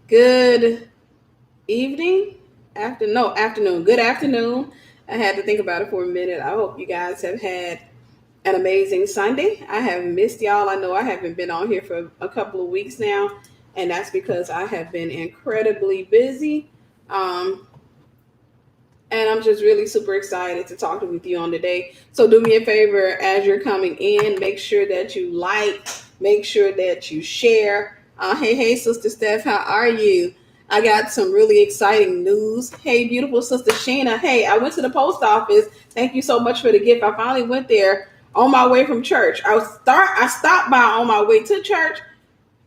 Good evening, afternoon. Good afternoon. I had to think about it for a minute. I hope you guys have had an amazing Sunday. I have missed y'all. I know I haven't been on here for a couple of weeks now, and that's because I have been incredibly busy. Um, and I'm just really super excited to talk with you on today. So do me a favor as you're coming in, make sure that you like, make sure that you share. Hey, Sister Steph, how are you? I got some really exciting news. Hey, beautiful Sister Sheena. Hey, I went to the post office. Thank you so much for the gift. I finally went there on my way from church. I stopped by on my way to church,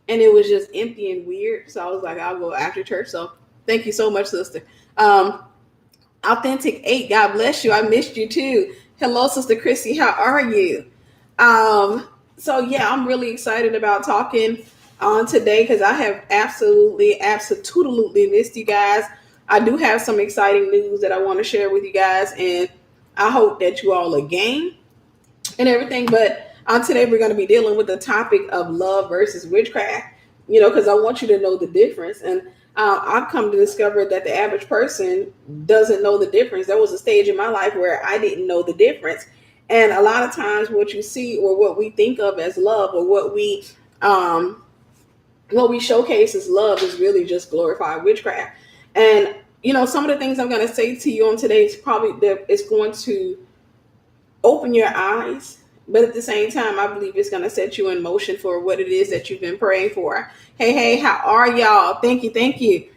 and it was just empty and weird. So I was like, I'll go after church. So thank you so much, Sister. Um, Authentic 8, God bless you. I missed you too. Hello, Sister Chrissy. How are you? So yeah, I'm really excited about talking on today because I have absolutely missed you guys. I do have some exciting news that I want to share with you guys, and I hope that you all are game and everything. But today we're going to be dealing with the topic of love versus witchcraft. Because I want you to know the difference. And I've come to discover that the average person doesn't know the difference. There was a stage in my life where I didn't know the difference. And a lot of times, what you see or what we think of as love or um, what we showcase as love is really just glorified witchcraft. And some of the things I'm going to say to you on today is probably that it's going to open your eyes, but at the same time, I believe it's going to set you in motion for what it is that you've been praying for. Hey, how are y'all? Thank you.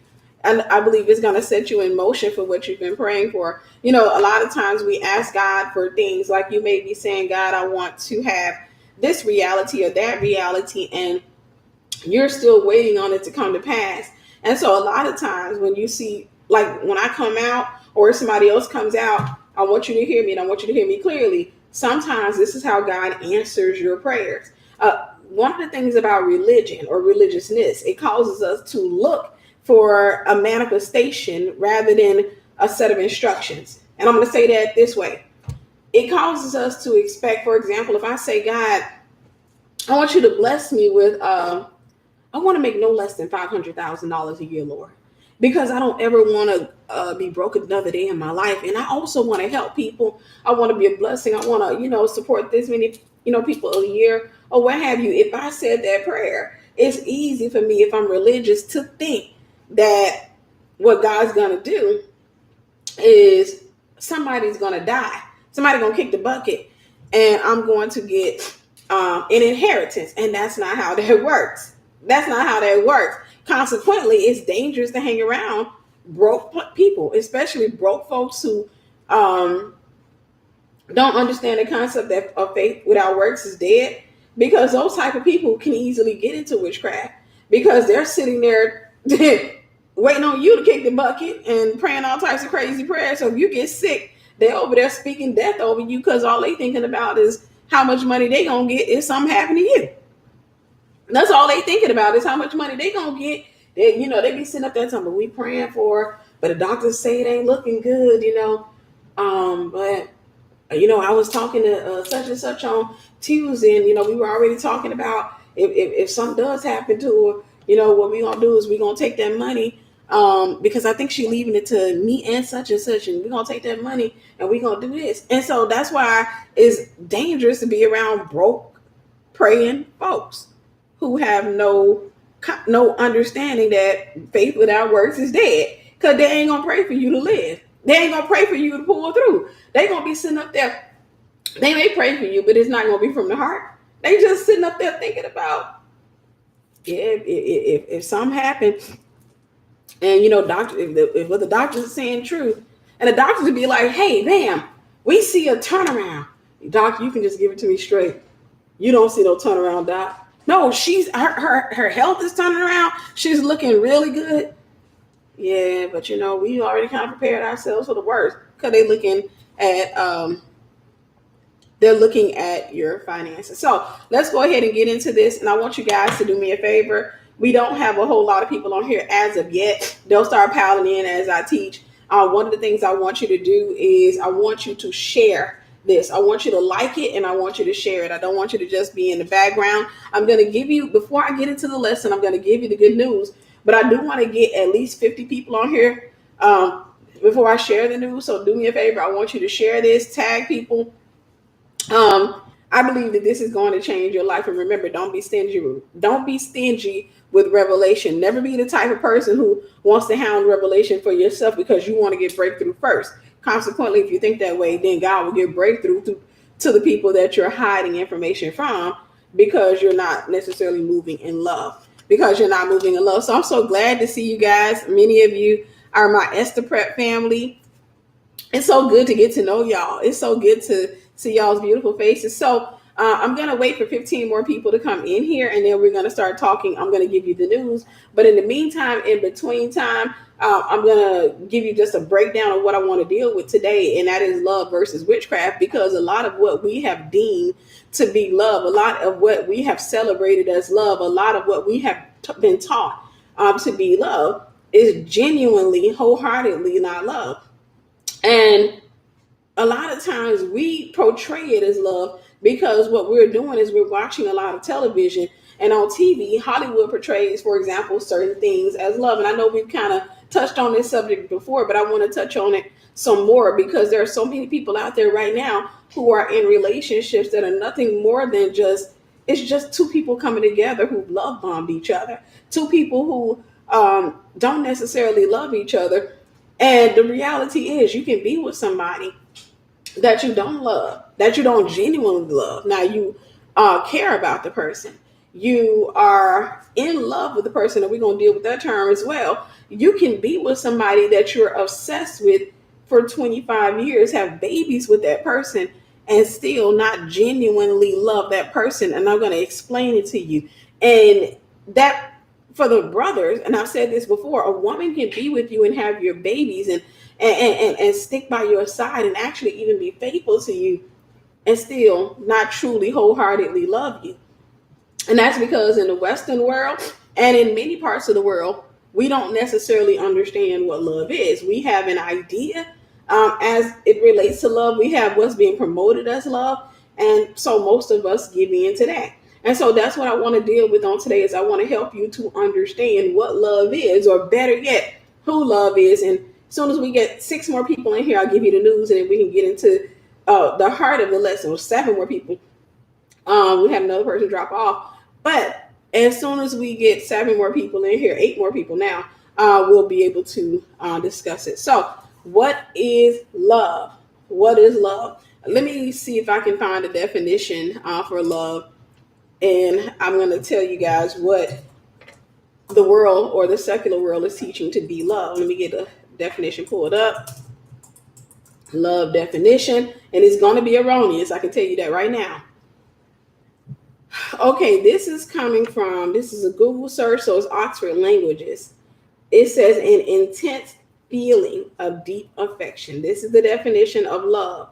And I believe it's going to set you in motion for what you've been praying for. A lot of times we ask God for things like you may be saying, God, I want to have this reality or that reality, and you're still waiting on it to come to pass. And so a lot of times when you see, like when I come out or somebody else comes out, I want you to hear me and I want you to hear me clearly. Sometimes this is how God answers your prayers. One of the things about religion or religiousness, it causes us to look for a manifestation rather than a set of instructions. And I'm going to say that this way. It causes us to expect, for example, if I say, God, I want you to bless me with I want to make no less than $500,000 a year, Lord, because I don't ever want to be broke another day in my life. And I also want to help people. I want to be a blessing. I want to, support this many, people a year or what have you. If I said that prayer, it's easy for me, if I'm religious, to think that what God's going to do is somebody's going to die. Somebody's going to kick the bucket and I'm going to get an inheritance. And that's not how that works. That's not how that works. Consequently, it's dangerous to hang around broke people, especially broke folks who don't understand the concept that of faith without works is dead. Because those type of people can easily get into witchcraft because they're sitting there waiting on you to kick the bucket and praying all types of crazy prayers. So if you get sick, they're over there speaking death over you because all they thinking about is how much money they gonna get if something happened to you. That's all they thinking about is how much money they gonna get. They be sitting up there talking, we praying for, but the doctors say it ain't looking good, but I was talking to such and such on Tuesday, and we were already talking about if something does happen to her, what we gonna do is we gonna take that money, because I think she leaving it to me and such, and we gonna take that money and we gonna do this. And so that's why it's dangerous to be around broke praying folks who have no understanding that faith without works is dead. Because they ain't gonna pray for you to live. They ain't gonna pray for you to pull through. They gonna be sitting up there. They may pray for you, but it's not gonna be from the heart. They just sitting up there thinking about, if something happens, and doctor, if what the doctors are saying true, and the doctors would be like, hey, bam, we see a turnaround. Doctor, you can just give it to me straight. You don't see no turnaround, doc. No, her health is turning around. She's looking really good. Yeah, but we already kind of prepared ourselves for the worst because they're looking at your finances. So let's go ahead and get into this. And I want you guys to do me a favor. We don't have a whole lot of people on here as of yet. They'll start piling in as I teach. One of the things I want you to do is I want you to share this. I want you to like it and I want you to share it. I don't want you to just be in the background. I'm going to give you, before I get into the lesson, I'm going to give you the good news. but I do want to get at least 50 people on here before I share the news. So do me a favor. I want you to share this, tag people. I believe that this is going to change your life. And remember, don't be stingy. Don't be stingy with revelation. Never be the type of person who wants to hound revelation for yourself because you want to get breakthrough first. Consequently, if you think that way, then God will give breakthrough to the people that you're hiding information from because you're not necessarily moving in love. Because you're not moving in love. So I'm so glad to see you guys. Many of you are my Esther Prep family. It's so good to get to know y'all. It's so good to see y'all's beautiful faces. So I'm going to wait for 15 more people to come in here, and then we're going to start talking. I'm going to give you the news. But in the meantime, in between time, I'm going to give you just a breakdown of what I want to deal with today, and that is love versus witchcraft, because a lot of what we have deemed to be love, a lot of what we have celebrated as love, a lot of what we have been taught to be love is genuinely, wholeheartedly not love. And a lot of times we portray it as love because what we're doing is we're watching a lot of television, and on TV, Hollywood portrays, for example, certain things as love. And I know we've kind of touched on this subject before, but I want to touch on it some more because there are so many people out there right now who are in relationships that are nothing more than it's just two people coming together who love bombed each other, two people who don't necessarily love each other. And the reality is you can be with somebody that you don't love, that you don't genuinely love. Now you care about the person. You are in love with the person, and we're going to deal with that term as well. You can be with somebody that you're obsessed with for 25 years, have babies with that person, and still not genuinely love that person. And I'm going to explain it to you. And that for the brothers, and I've said this before, a woman can be with you and have your babies and stick by your side and actually even be faithful to you and still not truly wholeheartedly love you. And that's because in the Western world and in many parts of the world, we don't necessarily understand what love is. We have an idea as it relates to love. We have what's being promoted as love. And so most of us give in to that. And so that's what I want to deal with on today is I want to help you to understand what love is, or better yet, who love is. And as soon as we get 6 more people in here, I'll give you the news, and then we can get into the heart of the lesson. Or 7 more people. We have another person drop off. But as soon as we get 7 more people in here, 8 more people now, we'll be able to discuss it. So what is love? What is love? Let me see if I can find a definition for love. And I'm going to tell you guys what the world or the secular world is teaching to be love. Let me get a definition pulled up. Love definition. And it's going to be erroneous. I can tell you that right now. Okay, this is a Google search, so it's Oxford Languages. It says an intense feeling of deep affection. This is the definition of love.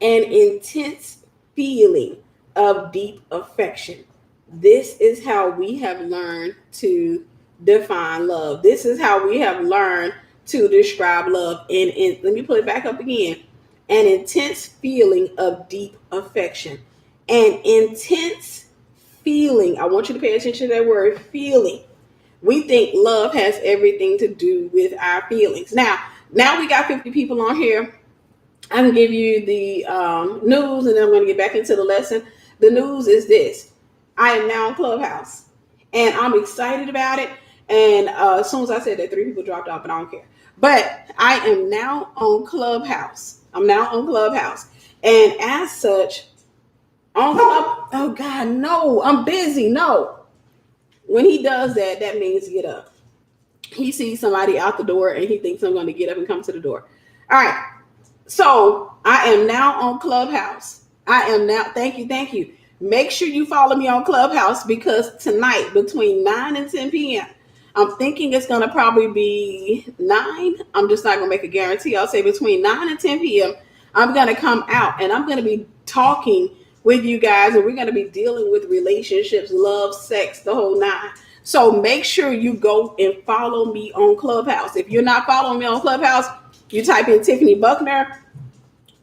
An intense feeling of deep affection. This is how we have learned to define love. This is how we have learned to describe love. And let me put it back up again. An intense feeling of deep affection. An intense feeling. I want you to pay attention to that word, feeling. We think love has everything to do with our feelings. Now we got 50 people on here. I can give you the news, and then I'm going to get back into the lesson. The news is this. I am now on Clubhouse, and I'm excited about it. And as soon as I said that, 3 people dropped off, but I don't care. But I am now on Clubhouse. I'm now on Clubhouse. And as such, oh God, no, I'm busy. No. When he does that, that means get up. He sees somebody out the door, and he thinks I'm going to get up and come to the door. All right. So I am now on Clubhouse. Thank you. Make sure you follow me on Clubhouse, because tonight between 9 and 10 p.m., I'm thinking it's going to probably be 9. I'm just not going to make a guarantee. I'll say between 9 and 10 p.m., I'm going to come out, and I'm going to be talking with you guys, and we're going to be dealing with relationships, love, sex, the whole 9. So make sure you go and follow me on Clubhouse. If you're not following me on Clubhouse, you type in Tiffany Buckner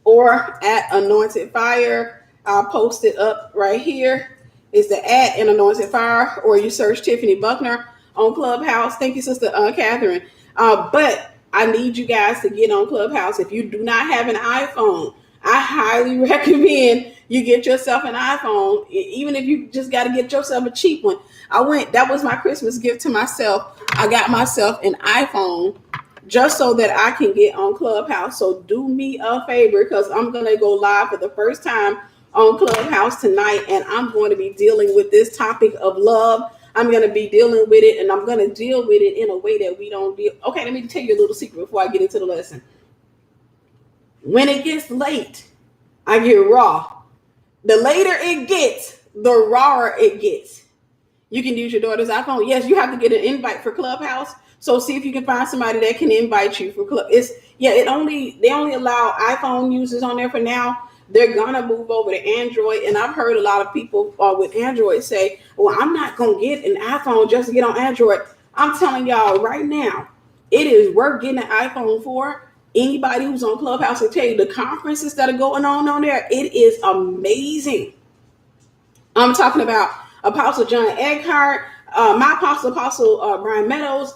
or at Anointed Fire. I'll post it up right here. Is the at and Anointed Fire, or you search Tiffany Buckner on Clubhouse. Thank you, Sister Catherine. But I need you guys to get on Clubhouse. If you do not have an iPhone, I highly recommend you get yourself an iPhone, even if you just got to get yourself a cheap one. That was my Christmas gift to myself. I got myself an iPhone just so that I can get on Clubhouse. So do me a favor, because I'm going to go live for the first time on Clubhouse tonight, and I'm going to be dealing with this topic of love. I'm going to be dealing with it, and I'm going to deal with it in a way that we don't deal. Okay, let me tell you a little secret before I get into the lesson. When it gets late, I get raw. The later it gets, the rawer it gets. You can use your daughter's iPhone. Yes, you have to get an invite for Clubhouse. So see if you can find somebody that can invite you for Club. They only allow iPhone users on there for now. They're gonna move over to Android, and I've heard a lot of people with Android say, "Well, I'm not gonna get an iPhone just to get on Android." I'm telling y'all right now, it is worth getting an iPhone for. Anybody who's on Clubhouse will tell you the conferences that are going on there. It is amazing. I'm talking about Apostle John Eckhart, my Apostle Brian Meadows.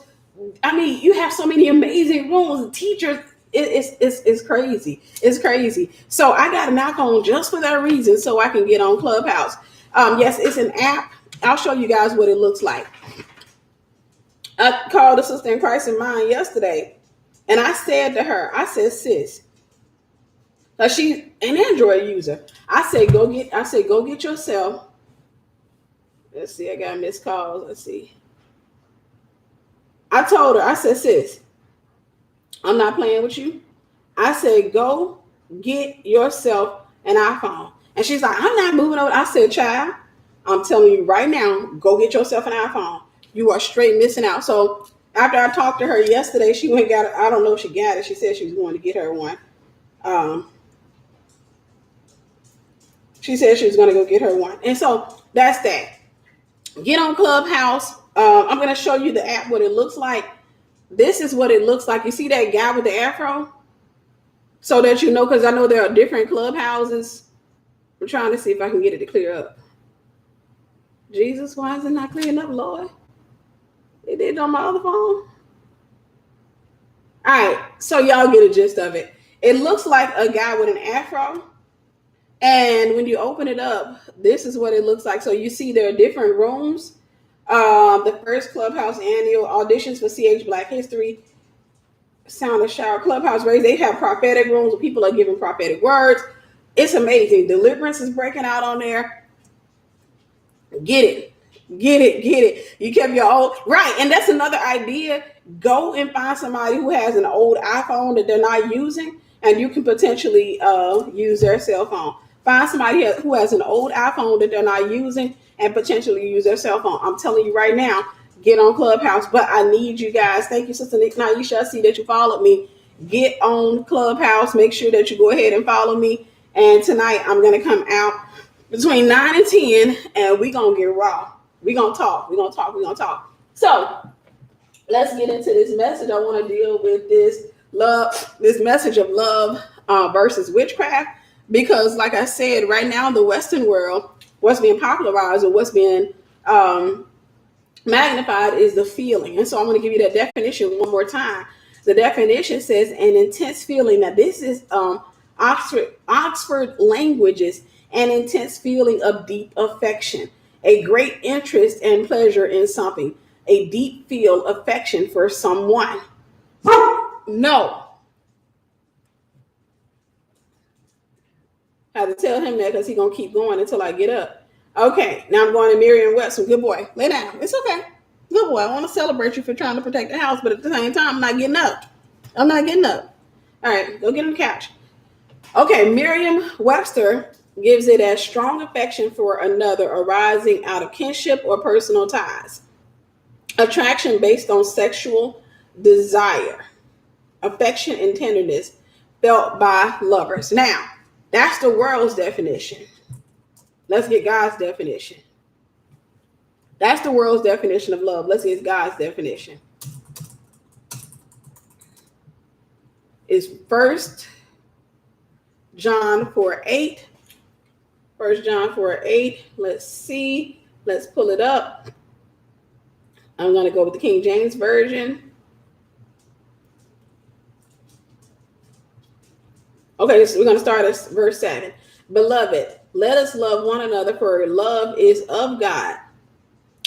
I mean, you have so many amazing rooms, teachers. It's crazy. It's crazy. So I got an iPhone just for that reason, so I can get on Clubhouse. Yes, it's an app. I'll show you guys what it looks like. I called a sister in Christ of mine yesterday, and I said to her, I said, sis, she's an Android user. I said, go get yourself. Let's see, I got missed calls. Let's see. I told her, I said, sis, I'm not playing with you. I said, go get yourself an iPhone. And she's like, I'm not moving over. I said, child, I'm telling you right now, go get yourself an iPhone. You are straight missing out. So after I talked to her yesterday, she went and got it. I don't know if she got it. She said she was going to get her one. She said she was going to go get her one. And so that's that. Get on Clubhouse. I'm going to show you the app, what it looks like. This is what it looks like. You see that guy with the afro? So that you know, because I know there are different clubhouses. I'm trying to see if I can get it to clear up. Jesus, why is it not clearing up, Lord? It did on my other phone. All right, so y'all get a gist of it. It looks like a guy with an afro. And when you open it up, this is what it looks like. So you see there are different rooms. The first Clubhouse annual auditions for CH Black History, Sound of Shower, Clubhouse Raise. They have prophetic rooms where people are giving prophetic words. It's amazing. Deliverance is breaking out on there. Get it. You kept your old, right. And that's another idea. Go and find somebody who has an old iPhone that they're not using, and you can potentially use their cell phone. Find somebody who has an old iPhone that they're not using and potentially use their cell phone. I'm telling you right now, get on Clubhouse. But I need you guys. Thank you, Sister Nick. Now you shall see that you followed me. Get on Clubhouse. Make sure that you go ahead and follow me. And tonight I'm going to come out between 9 and 10, and we're going to get raw. We're going to talk. So let's get into this message. I want to deal with this message of love versus witchcraft. Because like I said, right now in the Western world, what's being popularized or what's being magnified is the feeling. And so I'm going to give you that definition one more time. The definition says an intense feeling. Now this is Oxford Languages, an intense feeling of deep affection, a great interest and pleasure in something, a deep feel affection for someone. No. I have to tell him that because he's going to keep going until I get up. Okay, now I'm going to Merriam-Webster. Good boy. Lay down. It's okay. Good boy. I want to celebrate you for trying to protect the house, but at the same time, I'm not getting up. All right, go get on the couch. Okay, Merriam-Webster gives it as strong affection for another arising out of kinship or personal ties. Attraction based on sexual desire. Affection and tenderness felt by lovers. Now, that's the world's definition. Let's get God's definition. That's the world's definition of love. Let's get God's definition. It's 1 John 4:8. 1 John 4:8. Let's see. Let's pull it up. I'm going to go with the King James Version. Okay, so we're going to start at verse 7. Beloved, let us love one another, for love is of God.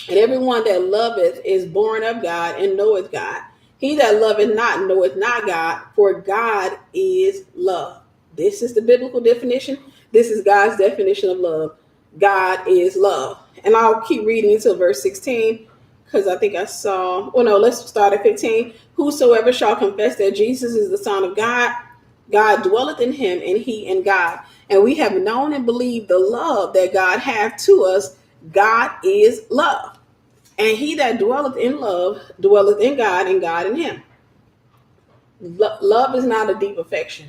And everyone that loveth is born of God and knoweth God. He that loveth not knoweth not God, for God is love. This is the biblical definition. This is God's definition of love. God is love. And I'll keep reading until verse 16, because I think I saw, well, no, let's start at 15. Whosoever shall confess that Jesus is the Son of God, God dwelleth in him, and he in God. And we have known and believed the love that God hath to us. God is love. And he that dwelleth in love dwelleth in God, and God in him. Love is not a deep affection.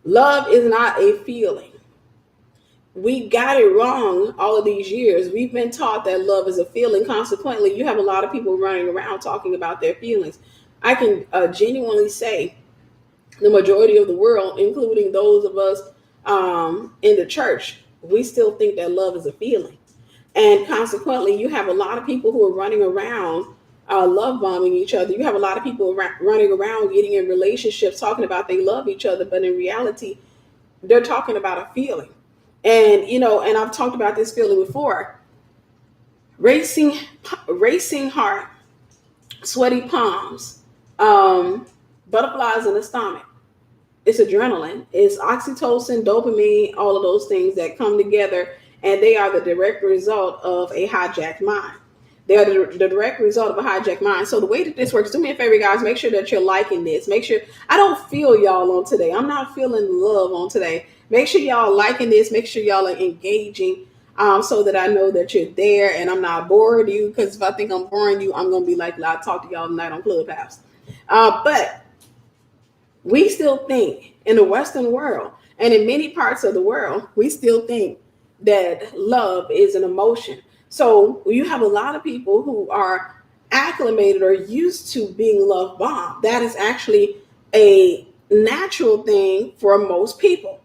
Love is not a feeling. We got it wrong all of these years. We've been taught that love is a feeling. Consequently, you have a lot of people running around talking about their feelings. I can genuinely say the majority of the world, including those of us in the church, we still think that love is a feeling. And consequently, you have a lot of people who are running around love bombing each other. You have a lot of people running around getting in relationships talking about they love each other, but in reality, they're talking about a feeling. And, you know, and I've talked about this feeling before. Racing heart, sweaty palms, butterflies in the stomach. It's adrenaline. It's oxytocin, dopamine, all of those things that come together, and they are the direct result of a hijacked mind. They are the direct result of a hijacked mind. So the way that this works, do me a favor, guys, make sure that you're liking this. Make sure, I don't feel y'all on today. I'm not feeling love on today. Make sure y'all liking this. Make sure y'all are engaging, so that I know that you're there and I'm not boring you. Because if I think I'm boring you, I'm going to be like, I'll talk to y'all tonight on Clubhouse. But we still think in the Western world and in many parts of the world, we still think that love is an emotion. So you have a lot of people who are acclimated or used to being love bombed. That is actually a natural thing for most people.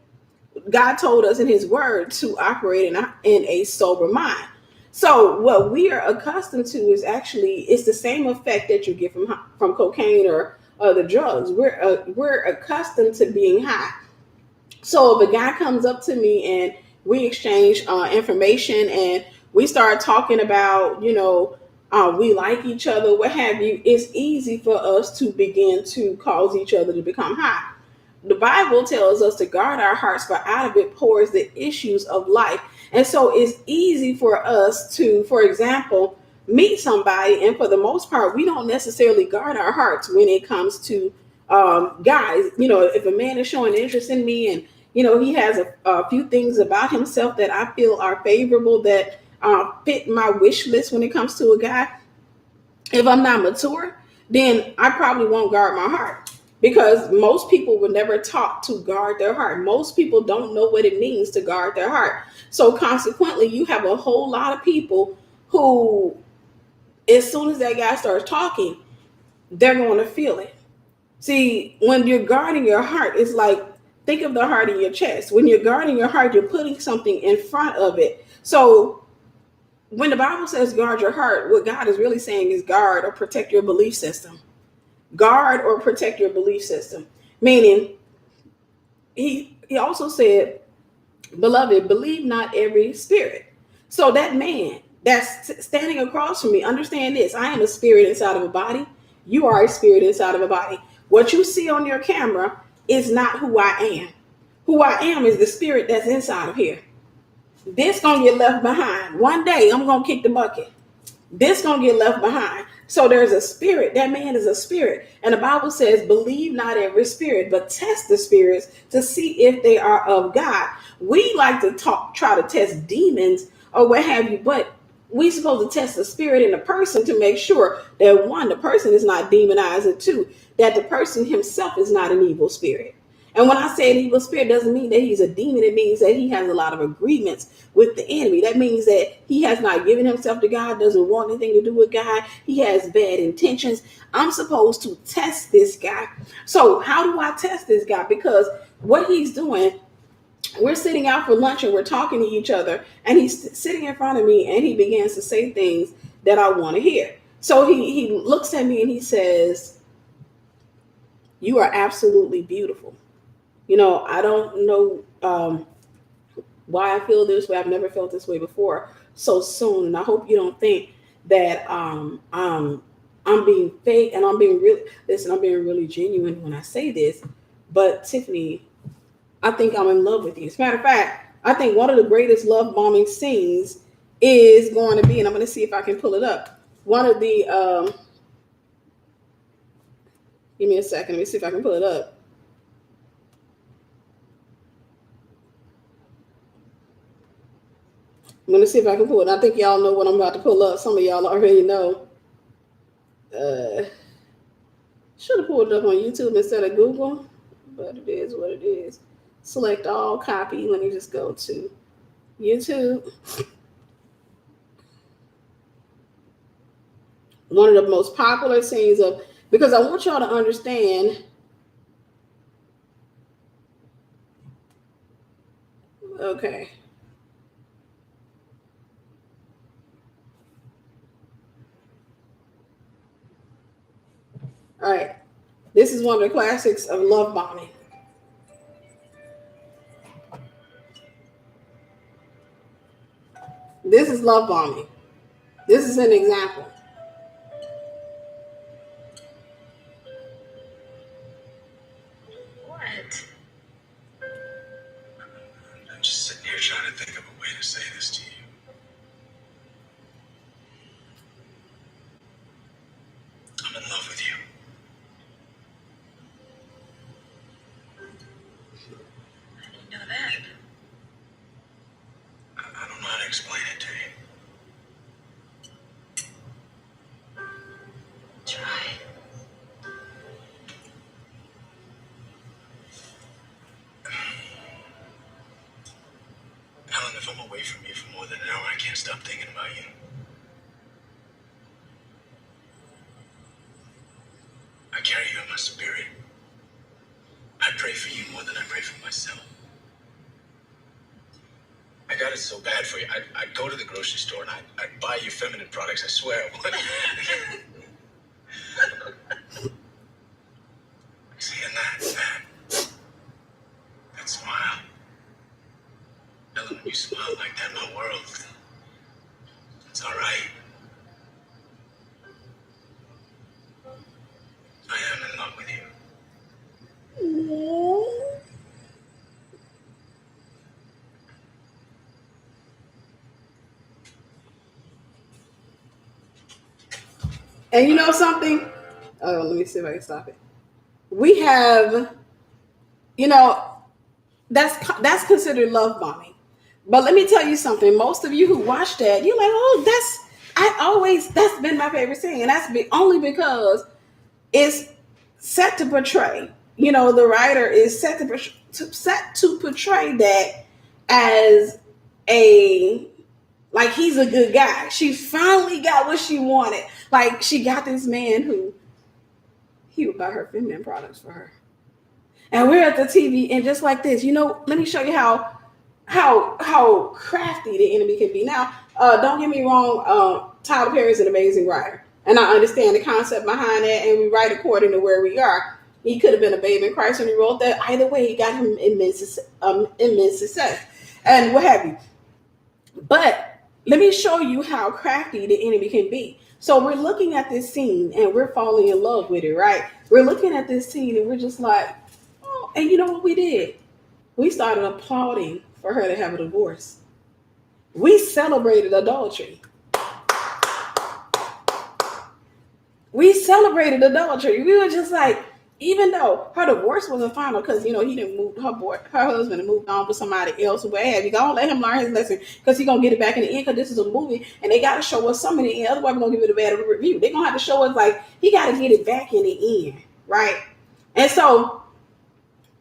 God told us in his word to operate in a sober mind. So what we are accustomed to is actually, it's the same effect that you get from cocaine or other drugs. We're accustomed to being high. So if a guy comes up to me and we exchange information and we start talking about, we like each other, what have you, it's easy for us to begin to cause each other to become high. The Bible tells us to guard our hearts, for out of it pours the issues of life. And so it's easy for us to, for example, meet somebody, and for the most part, we don't necessarily guard our hearts when it comes to guys. If a man is showing interest in me and he has a few things about himself that I feel are favorable, that fit my wish list when it comes to a guy, if I'm not mature, then I probably won't guard my heart. Because most people were never taught to guard their heart. Most people don't know what it means to guard their heart. So consequently, you have a whole lot of people who, as soon as that guy starts talking, they're going to feel it. See, when you're guarding your heart, it's like, think of the heart in your chest. When you're guarding your heart, you're putting something in front of it. So when the Bible says guard your heart, what God is really saying is guard or protect your belief system. Guard or protect your belief system. Meaning, he also said, beloved, believe not every spirit. So that man that's standing across from me, understand this. I am a spirit inside of a body. You are a spirit inside of a body. What you see on your camera is not who I am. Who I am is the spirit that's inside of here. This gonna get left behind. One day I'm gonna kick the bucket. This gonna get left behind. So there's a spirit. That man is a spirit. And the Bible says, believe not every spirit, but test the spirits to see if they are of God. We like to try to test demons or what have you, but we're supposed to test the spirit in the person to make sure that, one, the person is not demonized, and two, that the person himself is not an evil spirit. And when I say an evil spirit, doesn't mean that he's a demon. It means that he has a lot of agreements with the enemy. That means that he has not given himself to God, doesn't want anything to do with God. He has bad intentions. I'm supposed to test this guy. So how do I test this guy? Because what he's doing, we're sitting out for lunch and we're talking to each other, and he's sitting in front of me and he begins to say things that I want to hear. So he looks at me and he says, "You are absolutely beautiful." I don't know why I feel this way. I've never felt this way before so soon, and I hope you don't think that I'm being fake, and I'm being really, listen. I'm being really genuine when I say this. But Tiffany, I think I'm in love with you. As a matter of fact, I think one of the greatest love bombing scenes is going to be, and I'm going to see if I can pull it up. One of the, give me a second. Let me see if I can pull it up. I'm going to see if I can pull it. I think y'all know what I'm about to pull up. Some of y'all already know. Should have pulled it up on YouTube instead of Google, but it is what it is. Select all, copy. Let me just go to YouTube. One of the most popular scenes of, because I want y'all to understand. Okay. All right. This is one of the classics of love bombing. This is love bombing. This is an example. What? I'm just sitting here trying to think of a way to say this to you. I'm in love with you. How do you know that? I don't know how to explain it to you. Try. Helen, if I'm away from you for more than an hour, I can't stop thinking about you. I carry you in my spirit. I pray for you more than I pray for myself. I got it so bad for you. I'd go to the grocery store and I'd buy you feminine products. I swear I would. See, and that smile. Ellen, when you smile like that, my world, it's all right. I am in love with you. And you know something? Oh, let me see if I can stop it. We have, you know, that's considered love bombing. But let me tell you something. Most of you who watch that, you're like, oh, that's been my favorite scene, and only because it's set to portray. The writer is set to portray that as a, like, he's a good guy. She finally got what she wanted. Like, she got this man who he would buy her feminine products for her. And we're at the TV, and just like this, let me show you how crafty the enemy can be. Now, don't get me wrong, Tyler Perry is an amazing writer, and I understand the concept behind that, and we write according to where we are. He could have been a babe in Christ when he wrote that. Either way, he got him immense success and what have you. But let me show you how crafty the enemy can be. So we're looking at this scene and we're falling in love with it, right? We're looking at this scene and we're just like, oh, and you know what we did? We started applauding for her to have a divorce. We celebrated adultery. We were just like, even though her divorce wasn't final, because he didn't move her husband moved on with somebody else, or what have you. Don't let him learn his lesson, because he's gonna get it back in the end. Because this is a movie, and they gotta show us some in the end. Otherwise, we're gonna give it a bad review. They're gonna have to show us, like, he gotta get it back in the end, right? And so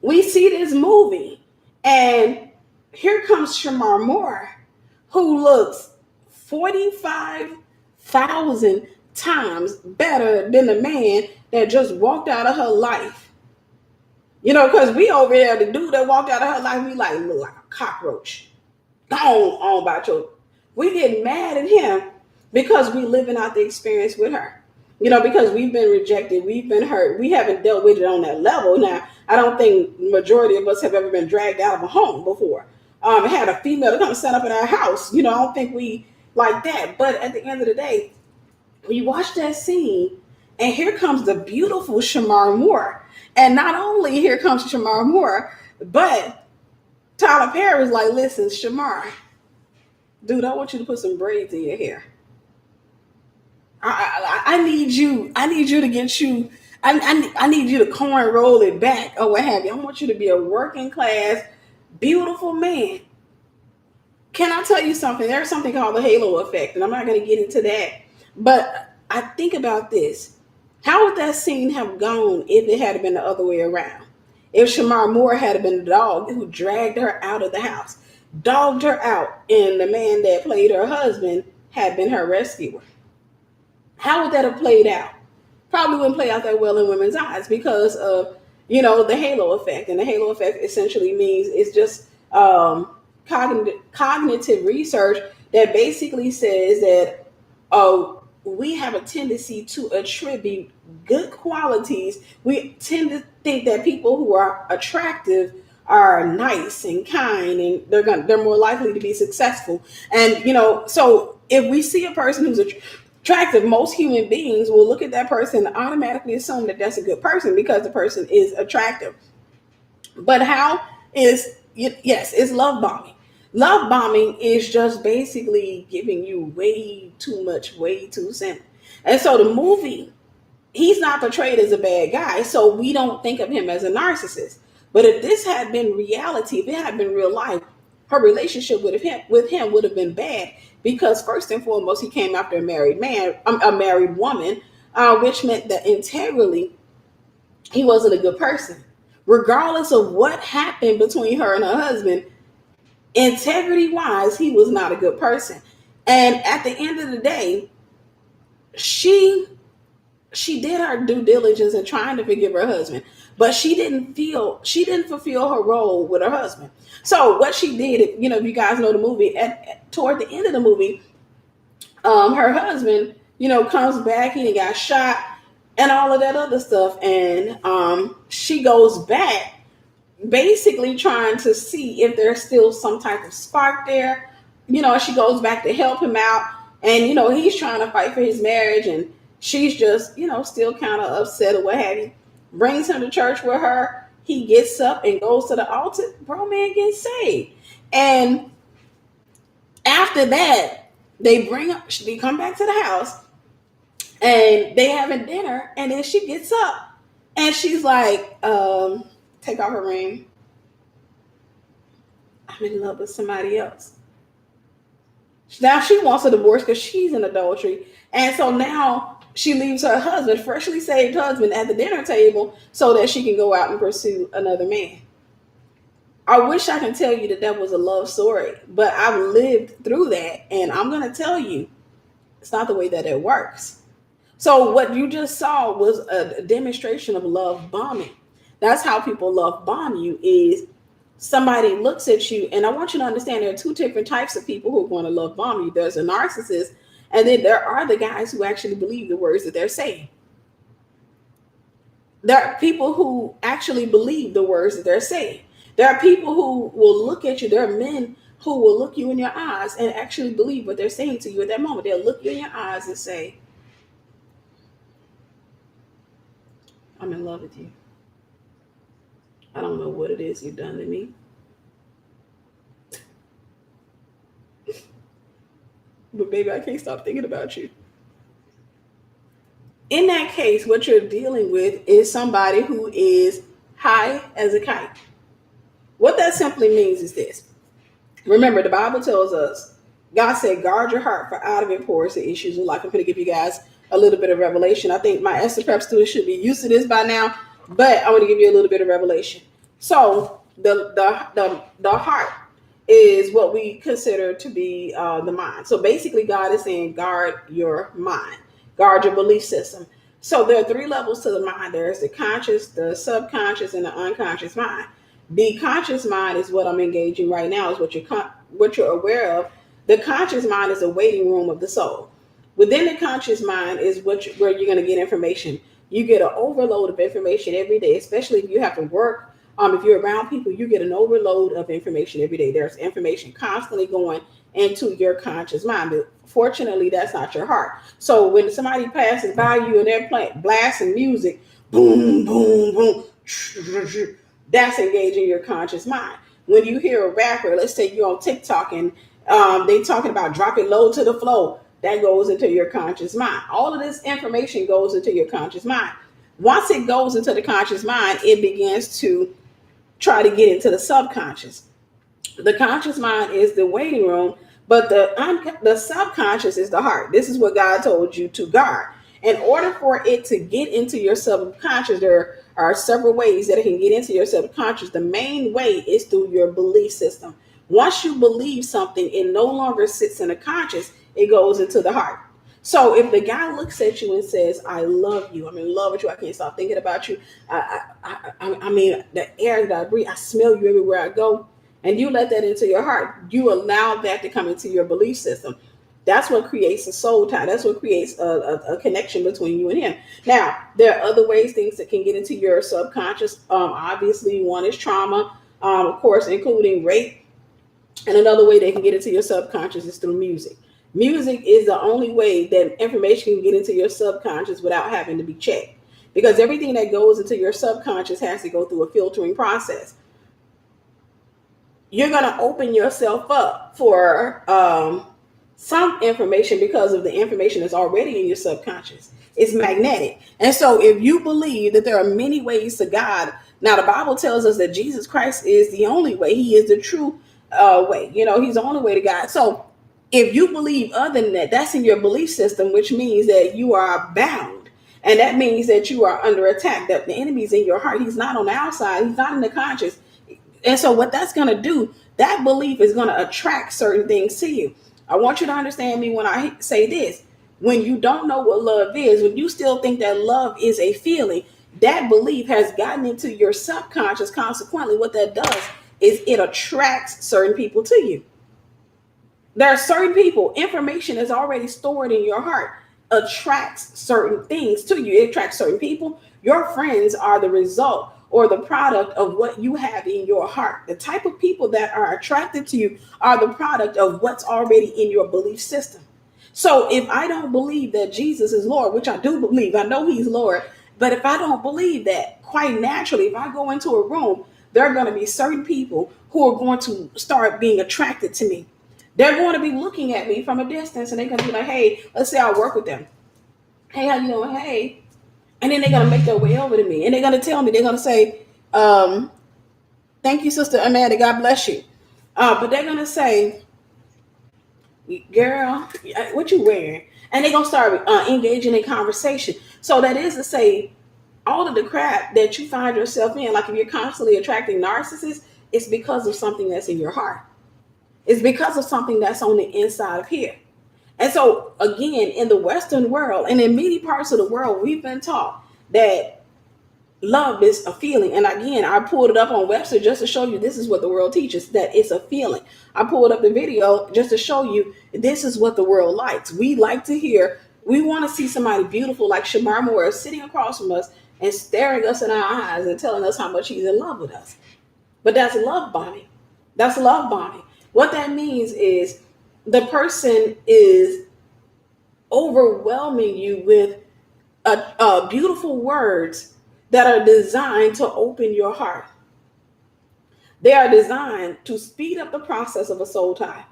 we see this movie, and here comes Shamar Moore, who looks 45,000 times better than the man that just walked out of her life. Because we over there, the dude that walked out of her life, we look like a cockroach. Go on about your. We get mad at him because we living out the experience with her. Because we've been rejected, we've been hurt, we haven't dealt with it on that level. Now, I don't think majority of us have ever been dragged out of a home before. Had a female to come set up in our house. I don't think we like that. But at the end of the day, when you watch that scene, and here comes the beautiful Shamar Moore, and not only here comes Shamar Moore, but Tyler Perry is like, listen, Shamar, dude, I want you to put some braids in your hair. I need you. I need you to get you. I need you to corn roll it back or what have you. I want you to be a working class, beautiful man. Can I tell you something? There's something called the halo effect, and I'm not going to get into that. But I think about this. How would that scene have gone if it had been the other way around? If Shamar Moore had been the dog who dragged her out of the house, dogged her out, and the man that played her husband had been her rescuer. How would that have played out? Probably wouldn't play out that well in women's eyes because of, the halo effect. And the halo effect essentially means it's just cognitive research that basically says that we have a tendency to attribute good qualities. We tend to think that people who are attractive are nice and kind, and they're more likely to be successful. And so if we see a person who's attractive, most human beings will look at that person and automatically assume that that's a good person because the person is attractive. But how is yes, it's love bombing. Love bombing is just basically giving you way too much, way too soon. And so the movie, he's not portrayed as a bad guy, so we don't think of him as a narcissist. But if this had been reality, if it had been real life, her relationship with him would have been bad because first and foremost, he came after a married man, a married woman, which meant that integrally, he wasn't a good person. Regardless of what happened between her and her husband, integrity wise, he was not a good person. And at the end of the day, she did her due diligence in trying to forgive her husband, but she didn't fulfill her role with her husband. So what she did, if you guys know the movie, toward the end of the movie, her husband, comes back, he got shot and all of that other stuff. And she goes back basically trying to see if there's still some type of spark there. She goes back to help him out. And, he's trying to fight for his marriage. And she's just, still kind of upset or what have you. Brings him to church with her. He gets up and goes to the altar. Bro, man gets saved. And after that, they come back to the house. And they having dinner. And then she gets up. And she's like, take off her ring. I'm in love with somebody else. Now she wants a divorce because she's in adultery. And so now she leaves her husband, freshly saved husband, at the dinner table so that she can go out and pursue another man. I wish I can tell you that was a love story, but I've lived through that. And I'm going to tell you, it's not the way that it works. So what you just saw was a demonstration of love bombing. That's how people love bomb you, is somebody looks at you, and I want you to understand there are two different types of people who are going to love bomb you. There's a narcissist, and then there are the guys who actually believe the words that they're saying. There are people who actually believe the words that they're saying. There are people who will look at you. There are men who will look you in your eyes and actually believe what they're saying to you at that moment. They'll look you in your eyes and say, I'm in love with you. I don't know what it is you've done to me. But baby, I can't stop thinking about you. In that case, what you're dealing with is somebody who is high as a kite. What that simply means is this. Remember, the Bible tells us, God said, guard your heart, for out of it pours the issues of life. I'm going to give you guys a little bit of revelation. I think my Esther Prep students should be used to this by now, but I want to give you a little bit of revelation. So the heart is what we consider to be the mind. So basically, God is saying, guard your mind, guard your belief system. So there are three levels to the mind. There's the conscious, the subconscious, and the unconscious mind. The conscious mind is what I'm engaging right now, is what you're aware of. The conscious mind is a waiting room of the soul. Within the conscious mind is where you're going to get information. You get an overload of information every day, especially if you have to work. If you're around people, you get an overload of information every day. There's information constantly going into your conscious mind. But fortunately, that's not your heart. So when somebody passes by you and they're playing blasting music, boom, boom, boom, that's engaging your conscious mind. When you hear a rapper, let's say you're on TikTok and they talking about drop it low to the flow, that goes into your conscious mind. All of this information goes into your conscious mind. Once it goes into the conscious mind, it begins to try to get into the subconscious. The conscious mind is the waiting room, but the subconscious is the heart. This is what God told you to guard. In order for it to get into your subconscious, there are several ways that it can get into your subconscious. The main way is through your belief system. Once you believe something, it no longer sits in the conscious, it goes into the heart. So if the guy looks at you and says, I love you, I'm in love with you, I can't stop thinking about you. I mean, the air that I breathe, I smell you everywhere I go. And you let that into your heart. You allow that to come into your belief system. That's what creates a soul tie. That's what creates a connection between you and him. Now, there are other ways things that can get into your subconscious. Obviously, one is trauma, of course, including rape. And another way they can get into your subconscious is through music. Music is the only way that information can get into your subconscious without having to be checked. Because everything that goes into your subconscious has to go through a filtering process. You're going to open yourself up for some information because of the information that's already in your subconscious. It's magnetic. And so if you believe that there are many ways to God, now the Bible tells us that Jesus Christ is the only way. He is the true way. You know, he's the only way to God. So if you believe other than that, that's in your belief system, which means that you are bound. And that means that you are under attack, that the enemy's in your heart. He's not on the outside. He's not in the conscious. And so what that's going to do, that belief is going to attract certain things to you. I want you to understand me when I say this. When you don't know what love is, when you still think that love is a feeling, that belief has gotten into your subconscious. Consequently, what that does is it attracts certain people to you. There are certain people, information is already stored in your heart, attracts certain things to you. It attracts certain people. Your friends are the result or the product of what you have in your heart. The type of people that are attracted to you are the product of what's already in your belief system. So if I don't believe that Jesus is Lord, which I do believe, I know he's Lord, but if I don't believe that, quite naturally, if I go into a room, there are going to be certain people who are going to start being attracted to me. They're going to be looking at me from a distance and they're going to be like, hey, let's say I work with them. Hey, how you doing? Hey. And then they're going to make their way over to me and they're going to tell me, they're going to say, thank you, Sister Amanda. God bless you. But they're going to say, girl, what you wearing? And they're going to start engaging in conversation. So that is to say, all of the crap that you find yourself in, like if you're constantly attracting narcissists, it's because of something that's in your heart. It's because of something that's on the inside of here. And so, again, in the Western world and in many parts of the world, we've been taught that love is a feeling. And again, I pulled it up on Webster just to show you this is what the world teaches, that it's a feeling. I pulled up the video just to show you this is what the world likes. We like to hear, we want to see somebody beautiful like Shamar Moore sitting across from us and staring us in our eyes and telling us how much he's in love with us. But that's love bombing. That's love bombing. What that means is the person is overwhelming you with beautiful words that are designed to open your heart. They are designed to speed up the process of a soul tie.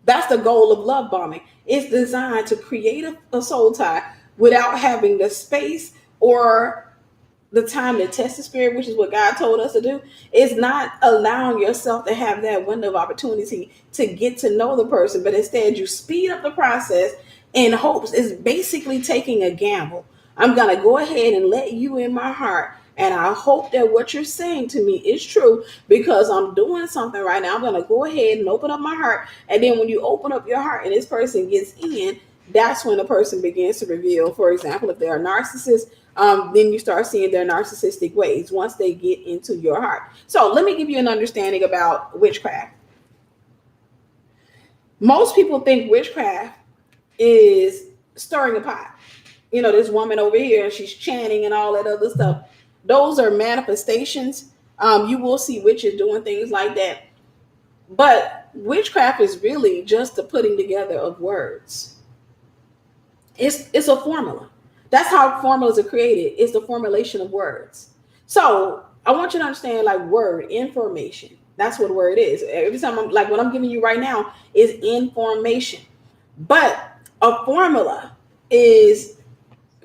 That's the goal of love bombing. It's designed to create a soul tie without having the space or the time to test the spirit, which is what God told us to do. Is not allowing yourself to have that window of opportunity to get to know the person, but instead you speed up the process in hopes. It's basically taking a gamble. I'm going to go ahead and let you in my heart. And I hope that what you're saying to me is true because I'm doing something right now. I'm going to go ahead and open up my heart. And then when you open up your heart and this person gets in, that's when the person begins to reveal. For example, if they're a narcissist, then you start seeing their narcissistic ways once they get into your heart. So let me give you an understanding about witchcraft. Most people think witchcraft is stirring a pot. This woman over here, she's chanting and all that other stuff. Those are manifestations. You will see witches doing things like that. But witchcraft is really just the putting together of words. It's a formula. That's how formulas are created. It's the formulation of words. So I want you to understand, like, word information. That's what word is. Every time I'm like, what I'm giving you right now is information. But a formula is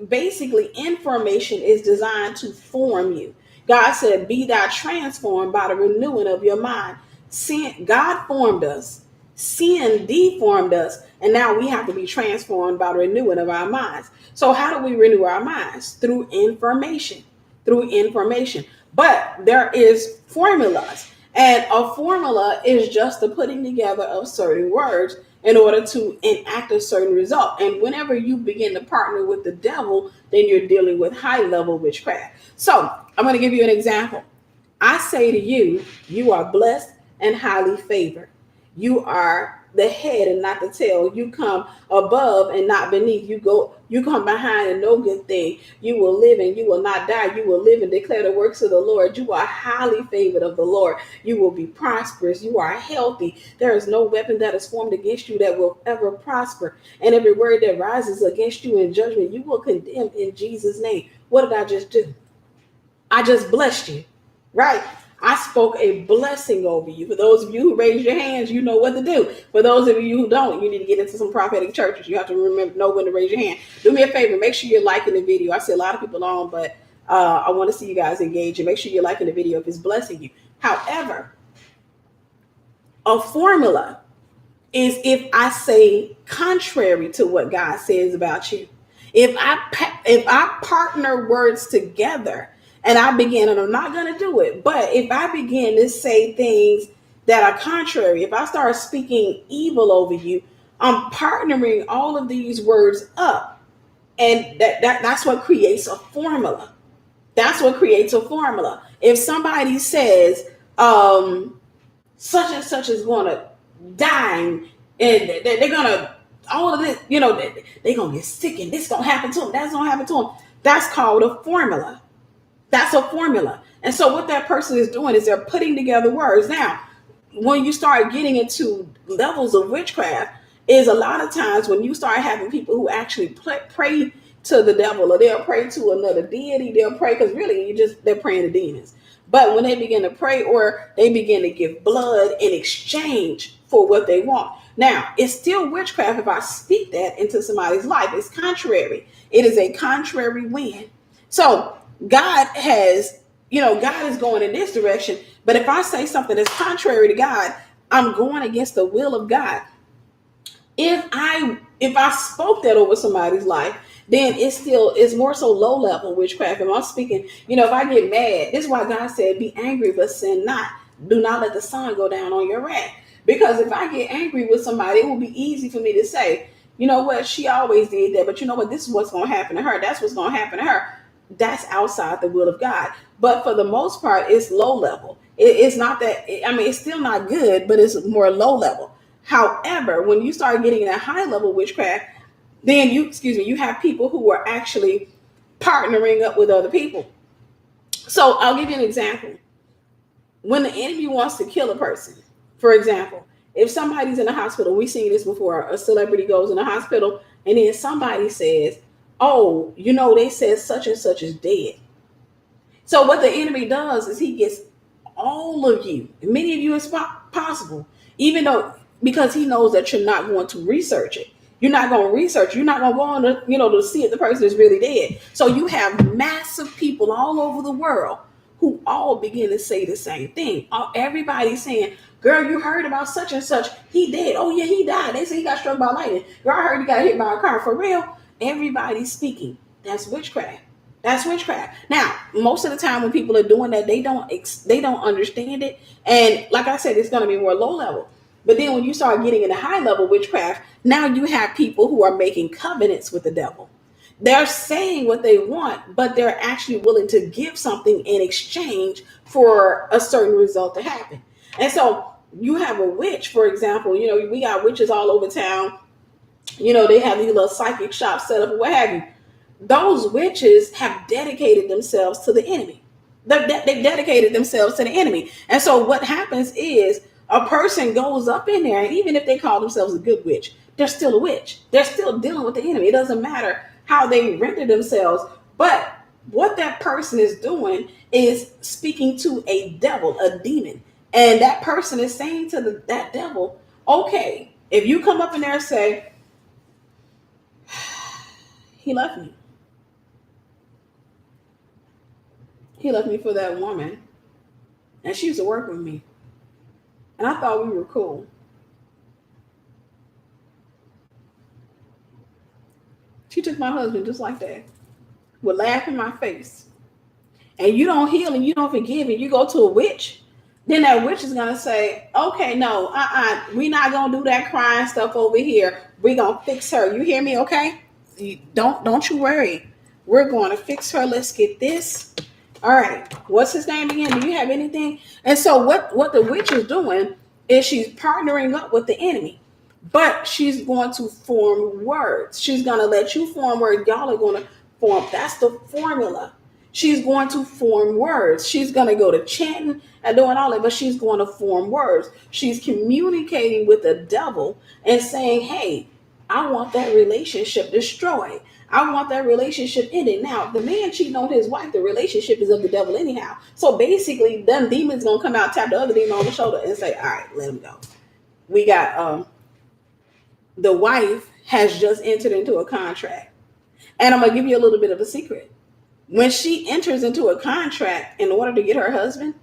basically, information is designed to form you. God said, be thou transformed by the renewing of your mind. Sin, God formed us, sin deformed us, and now we have to be transformed by the renewing of our minds. So how do we renew our minds? Through information. Through information. But there is formulas, and a formula is just the putting together of certain words in order to enact a certain result. And whenever you begin to partner with the devil, then you're dealing with high level witchcraft. So I'm going to give you an example. I say to you, you are blessed and highly favored. You are the head and not the tail. You come above and not beneath. You come behind and no good thing. You will live and you will not die. You will live and declare the works of the Lord. You are highly favored of the Lord. You will be prosperous. You are healthy. There is no weapon that is formed against you that will ever prosper. And every word that rises against you in judgment, you will condemn in Jesus' name. What did I just do? I just blessed you, right? I spoke a blessing over you. For those of you who raise your hands, you know what to do. For those of you who don't, you need to get into some prophetic churches. You have to know when to raise your hand. Do me a favor. Make sure you're liking the video. I see a lot of people on, but I want to see you guys engage. And make sure you're liking the video if it's blessing you. However, a formula is if I say contrary to what God says about you. If I partner words together and I begin, and I'm not going to do it, but if I begin to say things that are contrary, if I start speaking evil over you, I'm partnering all of these words up, and that's what creates a formula. That's what creates a formula. If somebody says such and such is going to die, and they're going to all of this, they're going to get sick, and this going to happen to them, that's going to happen to them. That's called a formula. That's a formula. And so what that person is doing is they're putting together words. Now, when you start getting into levels of witchcraft, is a lot of times when you start having people who actually pray to the devil, or they'll pray to another deity, they'll pray because really they're praying to demons. But when they begin to pray, or they begin to give blood in exchange for what they want. Now, it's still witchcraft if I speak that into somebody's life. It's contrary. It is a contrary wind. So God has, God is going in this direction. But if I say something that's contrary to God, I'm going against the will of God. If I spoke that over somebody's life, then it's more so low level witchcraft. If I'm speaking, if I get mad, this is why God said, be angry, but sin not. Do not let the sun go down on your wrath. Because if I get angry with somebody, it will be easy for me to say, you know what, she always did that, but you know what, this is what's going to happen to her. That's what's going to happen to her. That's outside the will of God. But for the most part, it's low level. It's not that, it's still not good, but it's more low level. However, when you start getting that high level witchcraft, then you have people who are actually partnering up with other people. So I'll give you an example. When the enemy wants to kill a person, for example, if somebody's in the hospital, we've seen this before, a celebrity goes in the hospital and then somebody says, oh, they said such and such is dead. So what the enemy does is he gets all of you, many of you as possible, even though, because he knows that you're not going to research it. You're not going to research. You're not going to go on to see if the person is really dead. So you have massive people all over the world who all begin to say the same thing. Everybody's saying, girl, you heard about such and such. He dead. Oh, yeah, he died. They say he got struck by lightning. Girl, I heard he got hit by a car. For real? Everybody's speaking. That's witchcraft. That's witchcraft. Now, most of the time when people are doing that, they don't understand it. And like I said, it's going to be more low level. But then when you start getting into high level witchcraft, now you have people who are making covenants with the devil. They're saying what they want, but they're actually willing to give something in exchange for a certain result to happen. And so you have a witch, for example, we got witches all over town. They have these little psychic shops set up, what have you. Those witches have dedicated themselves to the enemy. They dedicated themselves to the enemy. And so what happens is a person goes up in there, and even if they call themselves a good witch, they're still a witch. They're still dealing with the enemy. It doesn't matter how they render themselves. But what that person is doing is speaking to a devil, a demon. And that person is saying to that devil, okay, if you come up in there and say, he left me. He left me for that woman. And she used to work with me. And I thought we were cool. She took my husband just like that. Would laugh in my face. And you don't heal and you don't forgive and you go to a witch, then that witch is gonna say, okay, no, we not gonna do that crying stuff over here. We gonna fix her. You hear me, okay? Don't you worry. We're gonna fix her. Let's get this. All right. What's his name again? Do you have anything? And so what the witch is doing is she's partnering up with the enemy. But she's going to form words. She's going to let you form words. Y'all are going to form. That's the formula. She's going to form words. She's going to go to chanting and doing all that, but she's going to form words. She's communicating with the devil and saying, hey, I want that relationship destroyed. I want that relationship ended. Now, the man cheating on his wife, the relationship is of the devil anyhow. So basically, them demons going to come out, tap the other demon on the shoulder and say, all right, let him go. We got the wife has just entered into a contract. And I'm going to give you a little bit of a secret. When she enters into a contract in order to get her husband,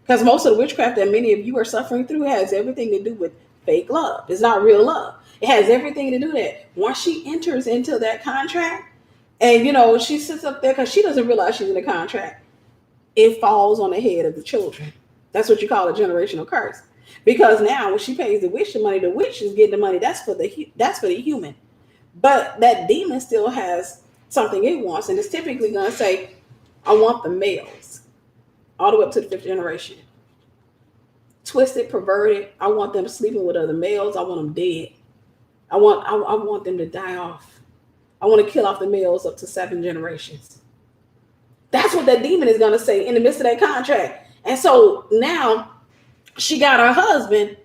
because most of the witchcraft that many of you are suffering through has everything to do with fake love. It's not real love. It has everything to do with that. Once she enters into that contract, and she sits up there because she doesn't realize she's in a contract, it falls on the head of the children. That's what you call a generational curse. Because now when she pays the witch the money, the witch is getting the money. That's for the human. But that demon still has something it wants, and it's typically going to say, I want the males all the way up to the fifth generation. Twisted, perverted. I want them sleeping with other males. I want them dead. I want them to die off. I want to kill off the males up to 7 generations. That's what that demon is going to say in the midst of that contract. And so now she got her husband,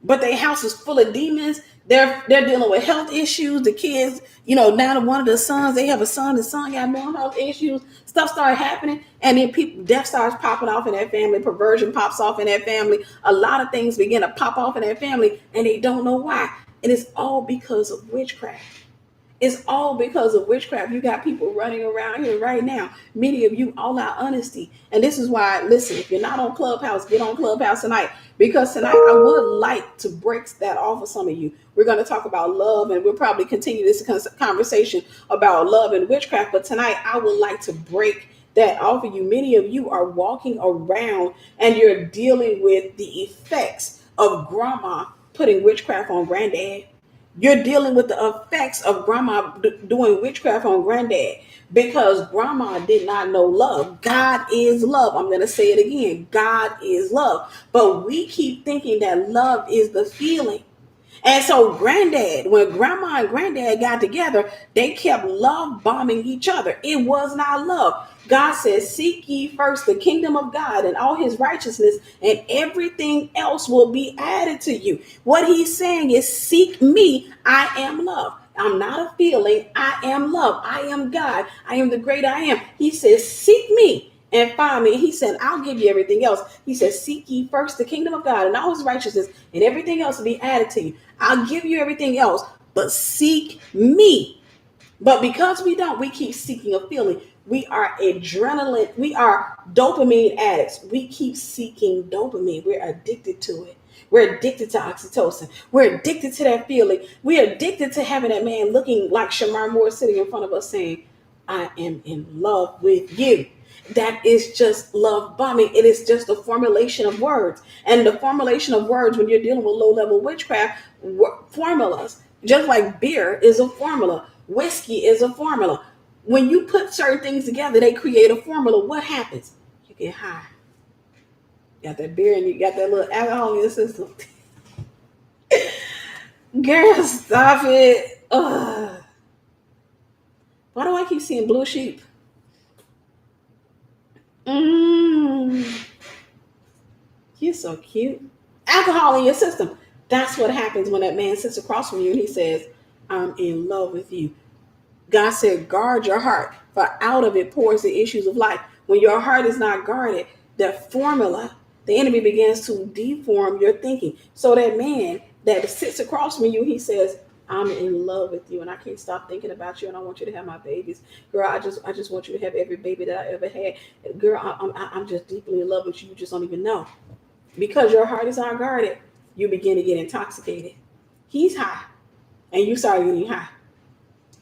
but their house is full of demons. They're dealing with health issues. The kids, now one of the sons, they have a son. The son got mental health issues. Stuff started happening, and then death starts popping off in that family. Perversion pops off in that family. A lot of things begin to pop off in that family, and they don't know why. And it's all because of witchcraft. It's all because of witchcraft. You got people running around here right now. Many of you, all out honesty. And this is why, listen, if you're not on Clubhouse, get on Clubhouse tonight. Because tonight I would like to break that off of some of you. We're going to talk about love, and we'll probably continue this conversation about love and witchcraft. But tonight I would like to break that off of you. Many of you are walking around and you're dealing with the effects of grandma putting witchcraft on granddad. You're dealing with the effects of grandma doing witchcraft on granddad because grandma did not know love. God is love. I'm going to say it again. God is love. But we keep thinking that love is the feeling. And so when grandma and granddad got together, they kept love bombing each other. It was not love. God says, seek ye first the kingdom of God and all his righteousness, and everything else will be added to you. What he's saying is, seek me. I am love. I'm not a feeling. I am love. I am God. I am the great I am. He says, seek me and find me. He said, I'll give you everything else. He says, seek ye first the kingdom of God and all his righteousness, and everything else will be added to you. I'll give you everything else, but seek me. But because we keep seeking a feeling. We are adrenaline. We are dopamine addicts. We keep seeking dopamine. We're addicted to it. We're addicted to oxytocin. We're addicted to that feeling. We're addicted to having that man looking like Shamar Moore sitting in front of us saying, I am in love with you. That is just love bombing. It is just a formulation of words. And the formulation of words, when you're dealing with low-level witchcraft, formulas, just like beer is a formula, whiskey is a formula. When you put certain things together, they create a formula. What happens? You get high. You got that beer and you got that little alcohol in your system. Girl, stop it. Ugh. Why do I keep seeing blue sheep? Mm, you're so cute. Alcohol in your system. That's what happens when that man sits across from you and he says, I'm in love with you. God said, guard your heart, for out of it pours the issues of life. When your heart is not guarded, that formula, the enemy begins to deform your thinking. So that man that sits across from you, he says, I'm in love with you and I can't stop thinking about you and I want you to have my babies. Girl, I just want you to have every baby that I ever had. Girl, I'm just deeply in love with you. You just don't even know. Because your heart is not guarded, you begin to get intoxicated. He's high and you start getting high.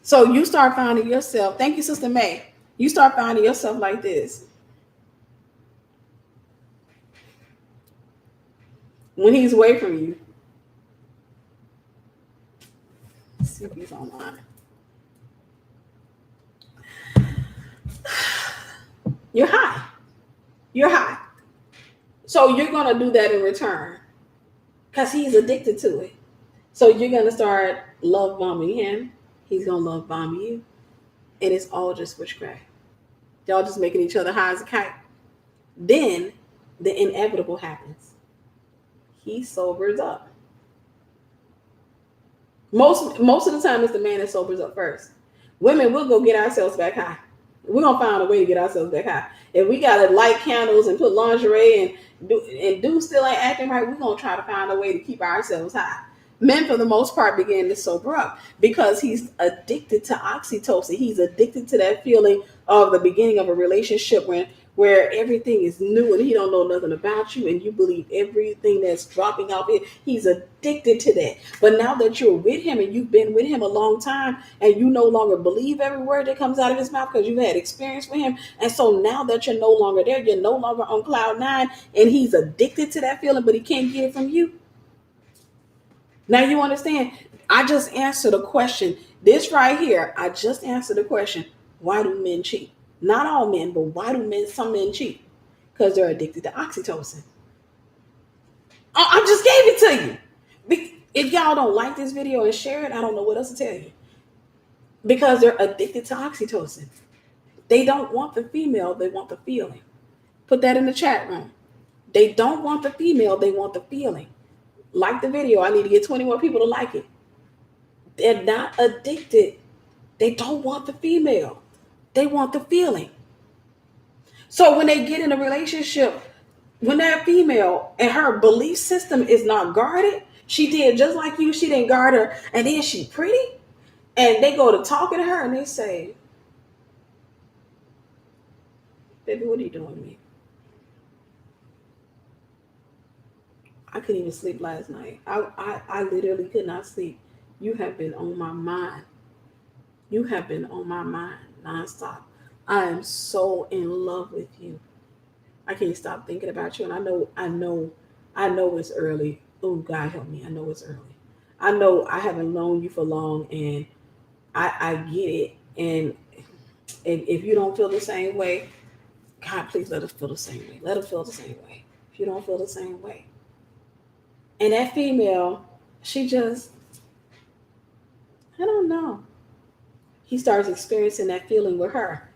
So you start finding yourself, thank you, Sister May. You start finding yourself like this. When he's away from you, let's see if he's online. You're high. You're high. So you're going to do that in return because he's addicted to it. So you're going to start love bombing him. He's going to love bomb you. And it's all just witchcraft. Y'all just making each other high as a kite. Then the inevitable happens. He sobers up. Most of the time, it's the man that sobers up first. Women, we'll go get ourselves back high. We're gonna find a way to get ourselves back high. If we gotta light candles and put lingerie and do still ain't acting right, we're gonna try to find a way to keep ourselves high. Men, for the most part, begin to sober up because he's addicted to oxytocin. He's addicted to that feeling of the beginning of a relationship where everything is new and he don't know nothing about you and you believe everything that's dropping off it. He's addicted to that. But now that you're with him and you've been with him a long time and you no longer believe every word that comes out of his mouth because you've had experience with him. And so now that you're no longer there, you're no longer on cloud nine and he's addicted to that feeling, but he can't get it from you. Now you understand? I just answered a question. This right here, I just answered the question. Why do men cheat? Not all men, but why do some men cheat? Because they're addicted to oxytocin. I just gave it to you. If y'all don't like this video and share it, I don't know what else to tell you. Because they're addicted to oxytocin. They don't want the female, they want the feeling. Put that in the chat room. They don't want the female, they want the feeling. Like the video. I need to get 20 more people to like it. They're not addicted. They don't want the female. They want the feeling. So when they get in a relationship, when that female and her belief system is not guarded, she did just like you, she didn't guard her, and then she pretty, and they go to talking to her and they say, baby, what are you doing to me? I couldn't even sleep last night. I literally could not sleep. You have been on my mind. You have been on my mind nonstop. I am so in love with you. I can't stop thinking about you. And I know it's early. Oh, God help me. I know it's early. I know I haven't known you for long and I get it. And if you don't feel the same way, God, please let us feel the same way. Let us feel the same way. If you don't feel the same way. And that female, she just, I don't know. He starts experiencing that feeling with her.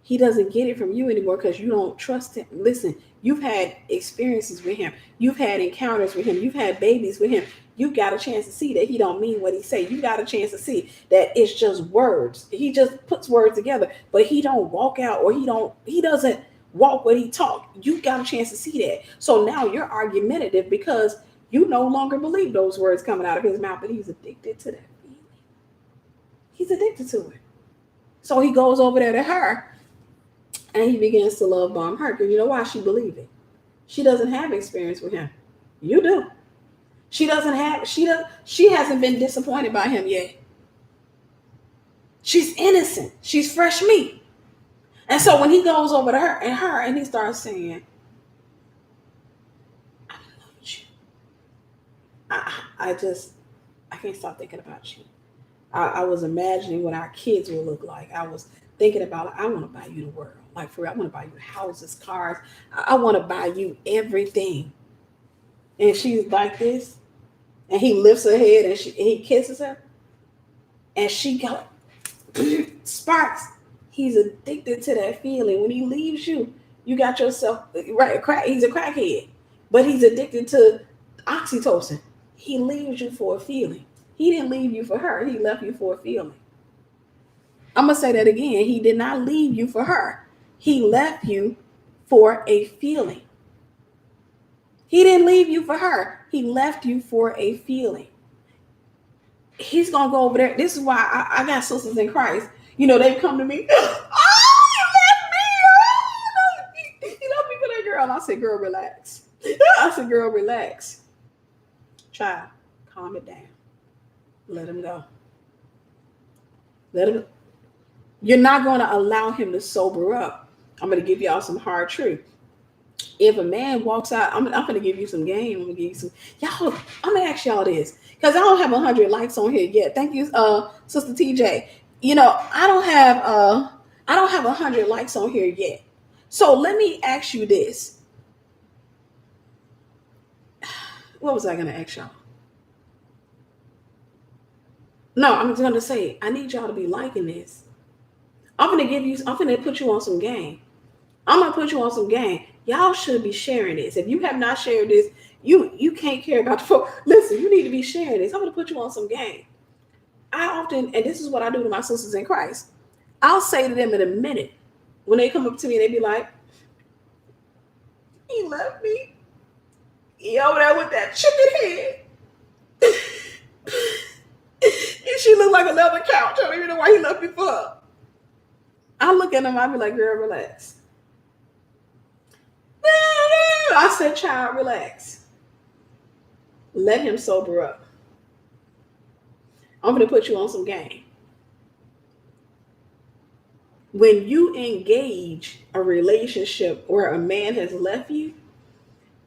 He doesn't get it from you anymore because you don't trust him. Listen, you've had experiences with him. You've had encounters with him. You've had babies with him. You got a chance to see that he don't mean what he say. You got a chance to see that it's just words. He just puts words together, but he don't walk out or he doesn't walk what he talk. You got a chance to see that. So now you're argumentative because you no longer believe those words coming out of his mouth, but he's addicted to that feeling. He's addicted to it. So he goes over there to her and he begins to love bomb her. Because you know why? She believes it. She doesn't have experience with him. You do. She hasn't been disappointed by him yet. She's innocent. She's fresh meat. And so when he goes over to her and he starts saying, I love you. I can't stop thinking about you. I was imagining what our kids will look like. I was thinking about, I want to buy you the world. Like for real, I want to buy you houses, cars. I want to buy you everything. And she's like this. And he lifts her head and he kisses her. and she got sparks. He's addicted to that feeling. When he leaves you, you got yourself right. He's a crackhead, but he's addicted to oxytocin. He leaves you for a feeling. He didn't leave you for her. He left you for a feeling. I'm gonna say that again. He did not leave you for her. He left you for a feeling. He didn't leave you for her. He left you for a feeling. He's gonna go over there. This is why I got sisters in Christ. They've come to me. Oh, you left me. You left me for that girl. I said, girl, relax. I said, girl, relax. Child, calm it down. Let him go. Let him. You're not going to allow him to sober up. I'm going to give y'all some hard truth. If a man walks out, I'm going to give you some game. I'm going to give you some. Y'all, I'm going to ask y'all this because I don't have 100 likes on here yet. Thank you, Sister TJ. I don't have 100 likes on here yet. So let me ask you this. What was I going to ask y'all? No, I'm just going to say, I need y'all to be liking this. I'm going to put you on some game. I'm going to put you on some game. Y'all should be sharing this. If you have not shared this, you can't care about the folk. Listen, you need to be sharing this. I'm going to put you on some game. I often, and this is what I do to my sisters in Christ, I'll say to them in a minute, when they come up to me, they be like, he left me. He over there with that chicken head. And she looked like a leather couch. I don't even know why he left me for. I look at him, I be like, girl, relax. I said, child, relax. Let him sober up. I'm going to put you on some game. When you engage a relationship where a man has left you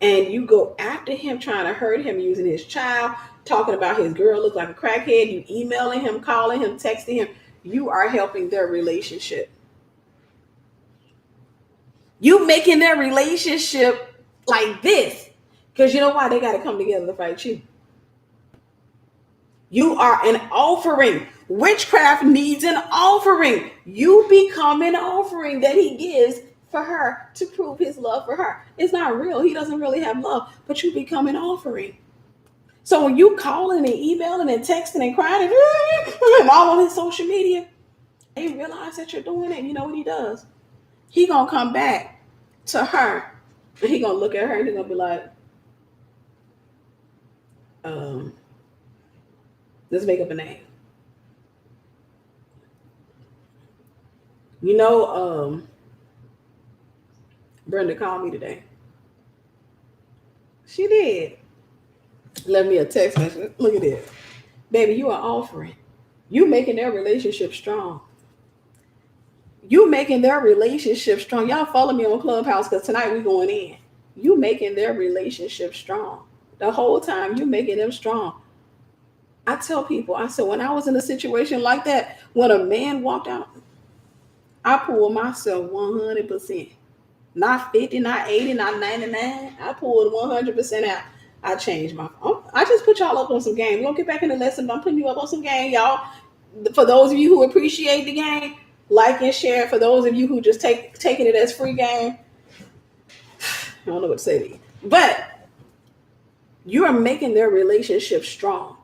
and you go after him, trying to hurt him using his child, talking about his girl look like a crackhead, you emailing him, calling him, texting him, you are helping their relationship. You making their relationship like this. Because you know why? They got to come together to fight you. You are an offering. Witchcraft needs an offering. You become an offering that he gives for her to prove his love for her. It's not real. He doesn't really have love, but you become an offering. So when you calling and emailing and texting and crying and all on his social media, they realize that you're doing it. You know what he does? He gonna come back to her and he gonna look at her and he gonna be like, let's make up a name. Brenda called me today. She did. Left me a text message. Look at this. Baby, you are offering. You making their relationship strong. You making their relationship strong. Y'all follow me on Clubhouse because tonight we going in. You making their relationship strong. The whole time you making them strong. I tell people, I said, when I was in a situation like that, when a man walked out, I pulled myself 100%. Not 50, not 80, not 99. I pulled 100% out. I changed my phone. I just put y'all up on some game. We're going to get back in the lesson, but I'm putting you up on some game, y'all. For those of you who appreciate the game, like and share. For those of you who just taking it as free game, I don't know what to say to you. But you are making their relationship strong.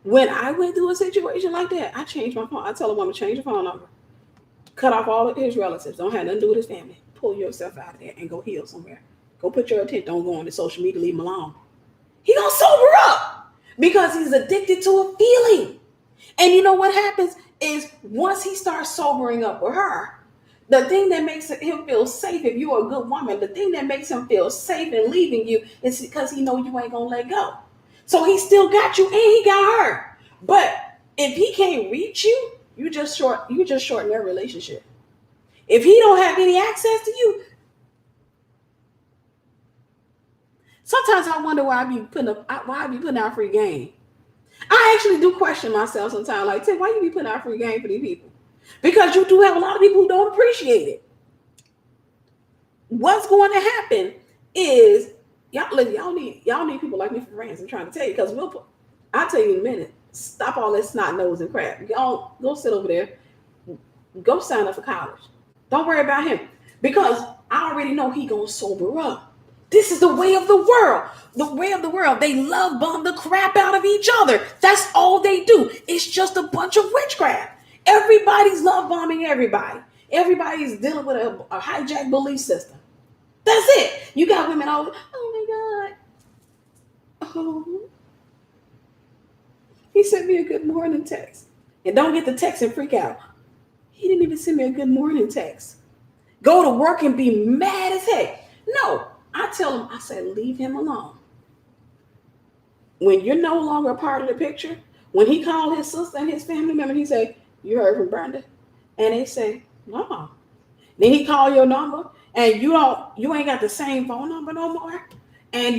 When I went through a situation like that, I changed my phone. I tell a woman, change your phone number. Cut off all of his relatives. Don't have nothing to do with his family. Pull yourself out of there and go heal somewhere. Go put your attention. Don't go on the social media. Leave him alone. He gonna sober up because he's addicted to a feeling. And you know what happens is once he starts sobering up with her, the thing that makes him feel safe, if you're a good woman, the thing that makes him feel safe in leaving you is because he know you ain't gonna let go. So he still got you and he got her. But if he can't reach you, you just shorten their relationship. If he don't have any access to you, sometimes I wonder why I be putting out free game. I actually do question myself sometimes, like, Tim, why you be putting out free game for these people? Because you do have a lot of people who don't appreciate it. What's going to happen is y'all need people like me for friends. I'm trying to tell you because I'll tell you in a minute. Stop all this snot nose and crap. Go sit over there. Go sign up for college. Don't worry about him because I already know he gonna sober up. This is the way of the world. The way of the world. They love bomb the crap out of each other. That's all they do. It's just a bunch of witchcraft. Everybody's love bombing everybody. Everybody's dealing with a hijacked belief system. That's it. You got women all, oh my God. Oh, he sent me a good morning text. And don't get the text and freak out. He didn't even send me a good morning text. Go to work and be mad as heck. No, I tell him, I say, leave him alone. When you're no longer a part of the picture, when he called his sister and his family member, he say, you heard from Brenda? And they say, no. Then he called your number and you ain't got the same phone number no more. And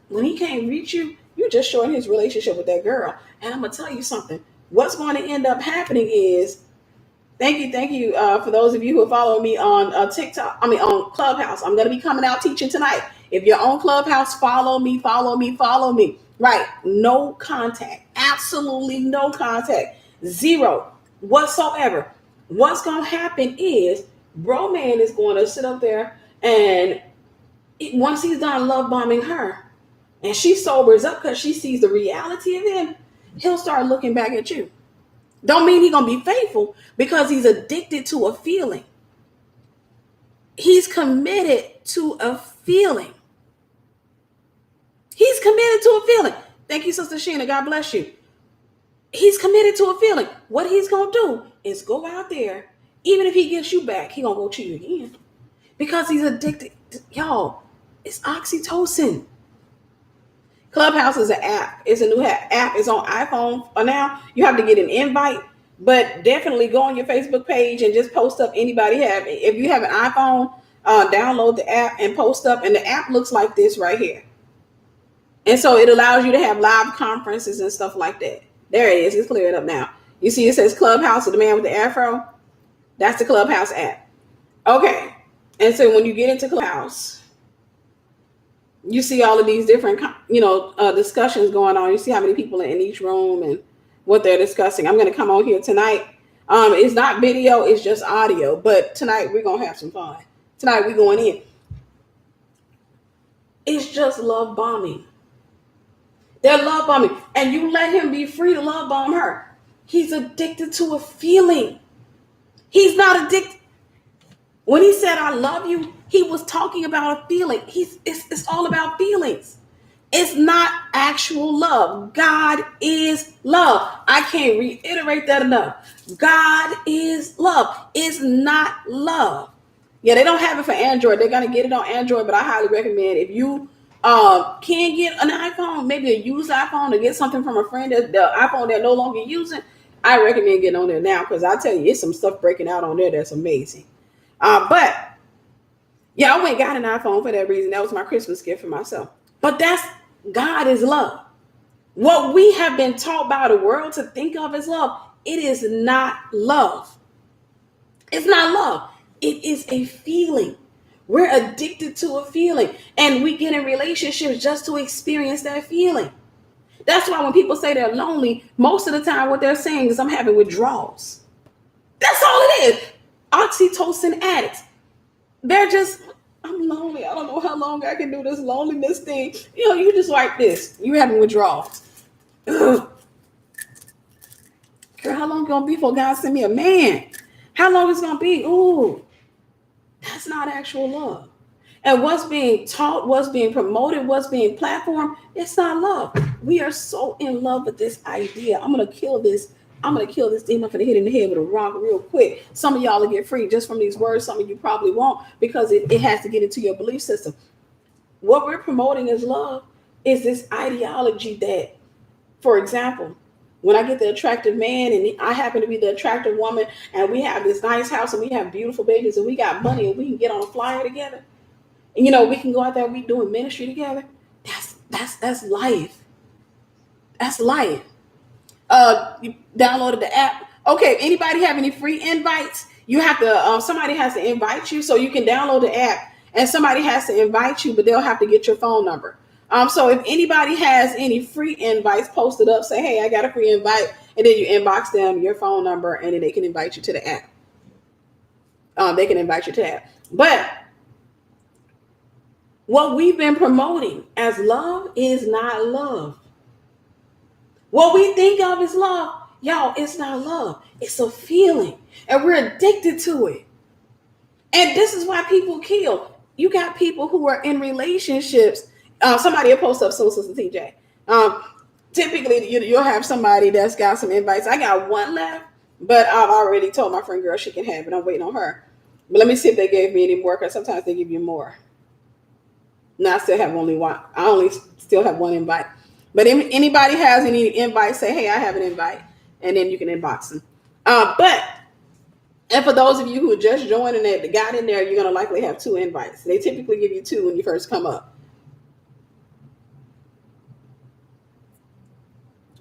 when he can't reach you, you just showing his relationship with that girl. And I'm gonna tell you something. What's going to end up happening is, thank you, for those of you who follow me on TikTok. On Clubhouse. I'm gonna be coming out teaching tonight. If you're on Clubhouse, follow me. Right? No contact. Absolutely no contact. Zero whatsoever. What's gonna happen is, bro man is going to sit up there and once he's done love bombing her and she sobers up because she sees the reality of him, he'll start looking back at you. Don't mean he's going to be faithful because he's addicted to a feeling. He's committed to a feeling. He's committed to a feeling. Thank you, Sister Sheena. God bless you. He's committed to a feeling. What he's going to do is go out there. Even if he gets you back, he's going to go cheat you again. Because he's addicted. Y'all, it's oxytocin. Clubhouse is an app. It's a new app. It's on iPhone now. You have to get an invite, but definitely go on your Facebook page and just post up anybody have. If you have an iPhone, download the app and post up. And the app looks like this right here. And so it allows you to have live conferences and stuff like that. There it is. It's cleared up now. You see it says Clubhouse with the man with the afro. That's the Clubhouse app. Okay. And so when you get into Clubhouse, you see all of these different, discussions going on. You see how many people are in each room and what they're discussing. I'm going to come on here tonight. It's not video, it's just audio. But tonight we're going to have some fun. Tonight we're going in. It's just love bombing. They're love bombing. And you let him be free to love bomb her. He's addicted to a feeling. He's not addicted. When he said, I love you, he was talking about a feeling. It's all about feelings. It's not actual love. God is love. I can't reiterate that enough. God is love. It's not love. Yeah, they don't have it for Android. They're going to get it on Android, but I highly recommend if you can get an iPhone, maybe a used iPhone, or get something from a friend, that the iPhone they're no longer using, I recommend getting on there now because I tell you, it's some stuff breaking out on there that's amazing. But yeah, I went and got an iPhone for that reason. That was my Christmas gift for myself. But God is love. What we have been taught by the world to think of as love, it is not love. It's not love. It is a feeling. We're addicted to a feeling, and we get in relationships just to experience that feeling. That's why when people say they're lonely, most of the time what they're saying is, I'm having withdrawals. That's all it is. Oxytocin addicts. They're just, I'm lonely. I don't know how long I can do this loneliness thing. You just like this. You having withdrawals. Ugh. Girl, how long gonna be before God send me a man? How long is it gonna be? Ooh, that's not actual love. And what's being taught, what's being promoted, what's being platformed, it's not love. We are so in love with this idea. I'm gonna kill this demon for the hit in the head with a rock real quick. Some of y'all will get free just from these words. Some of you probably won't because it has to get into your belief system. What we're promoting as love is this ideology that, for example, when I get the attractive man and I happen to be the attractive woman and we have this nice house and we have beautiful babies and we got money and we can get on a flyer together. And, we can go out there and we doing ministry together. That's life. That's life. You downloaded the app. Okay, anybody have any free invites? You have to, somebody has to invite you so you can download the app and somebody has to invite you, but they'll have to get your phone number. So if anybody has any free invites posted up, say, hey, I got a free invite, and then you inbox them your phone number, and then they can invite you to the app. They can invite you to that. But what we've been promoting as love is not love. What we think of as love, y'all, it's not love. It's a feeling. And we're addicted to it. And this is why people kill. You got people who are in relationships. Somebody will post up Sister TJ. Typically, you'll have somebody that's got some invites. I got one left, but I've already told my friend girl she can have it. I'm waiting on her. But let me see if they gave me any more, because sometimes they give you more. No, I still have only one. I only still have one invite. But if anybody has any invites, say, hey, I have an invite. And then you can inbox them. And for those of you who are just joining it, got in there, you're going to likely have 2 invites. They typically give you 2 when you first come up.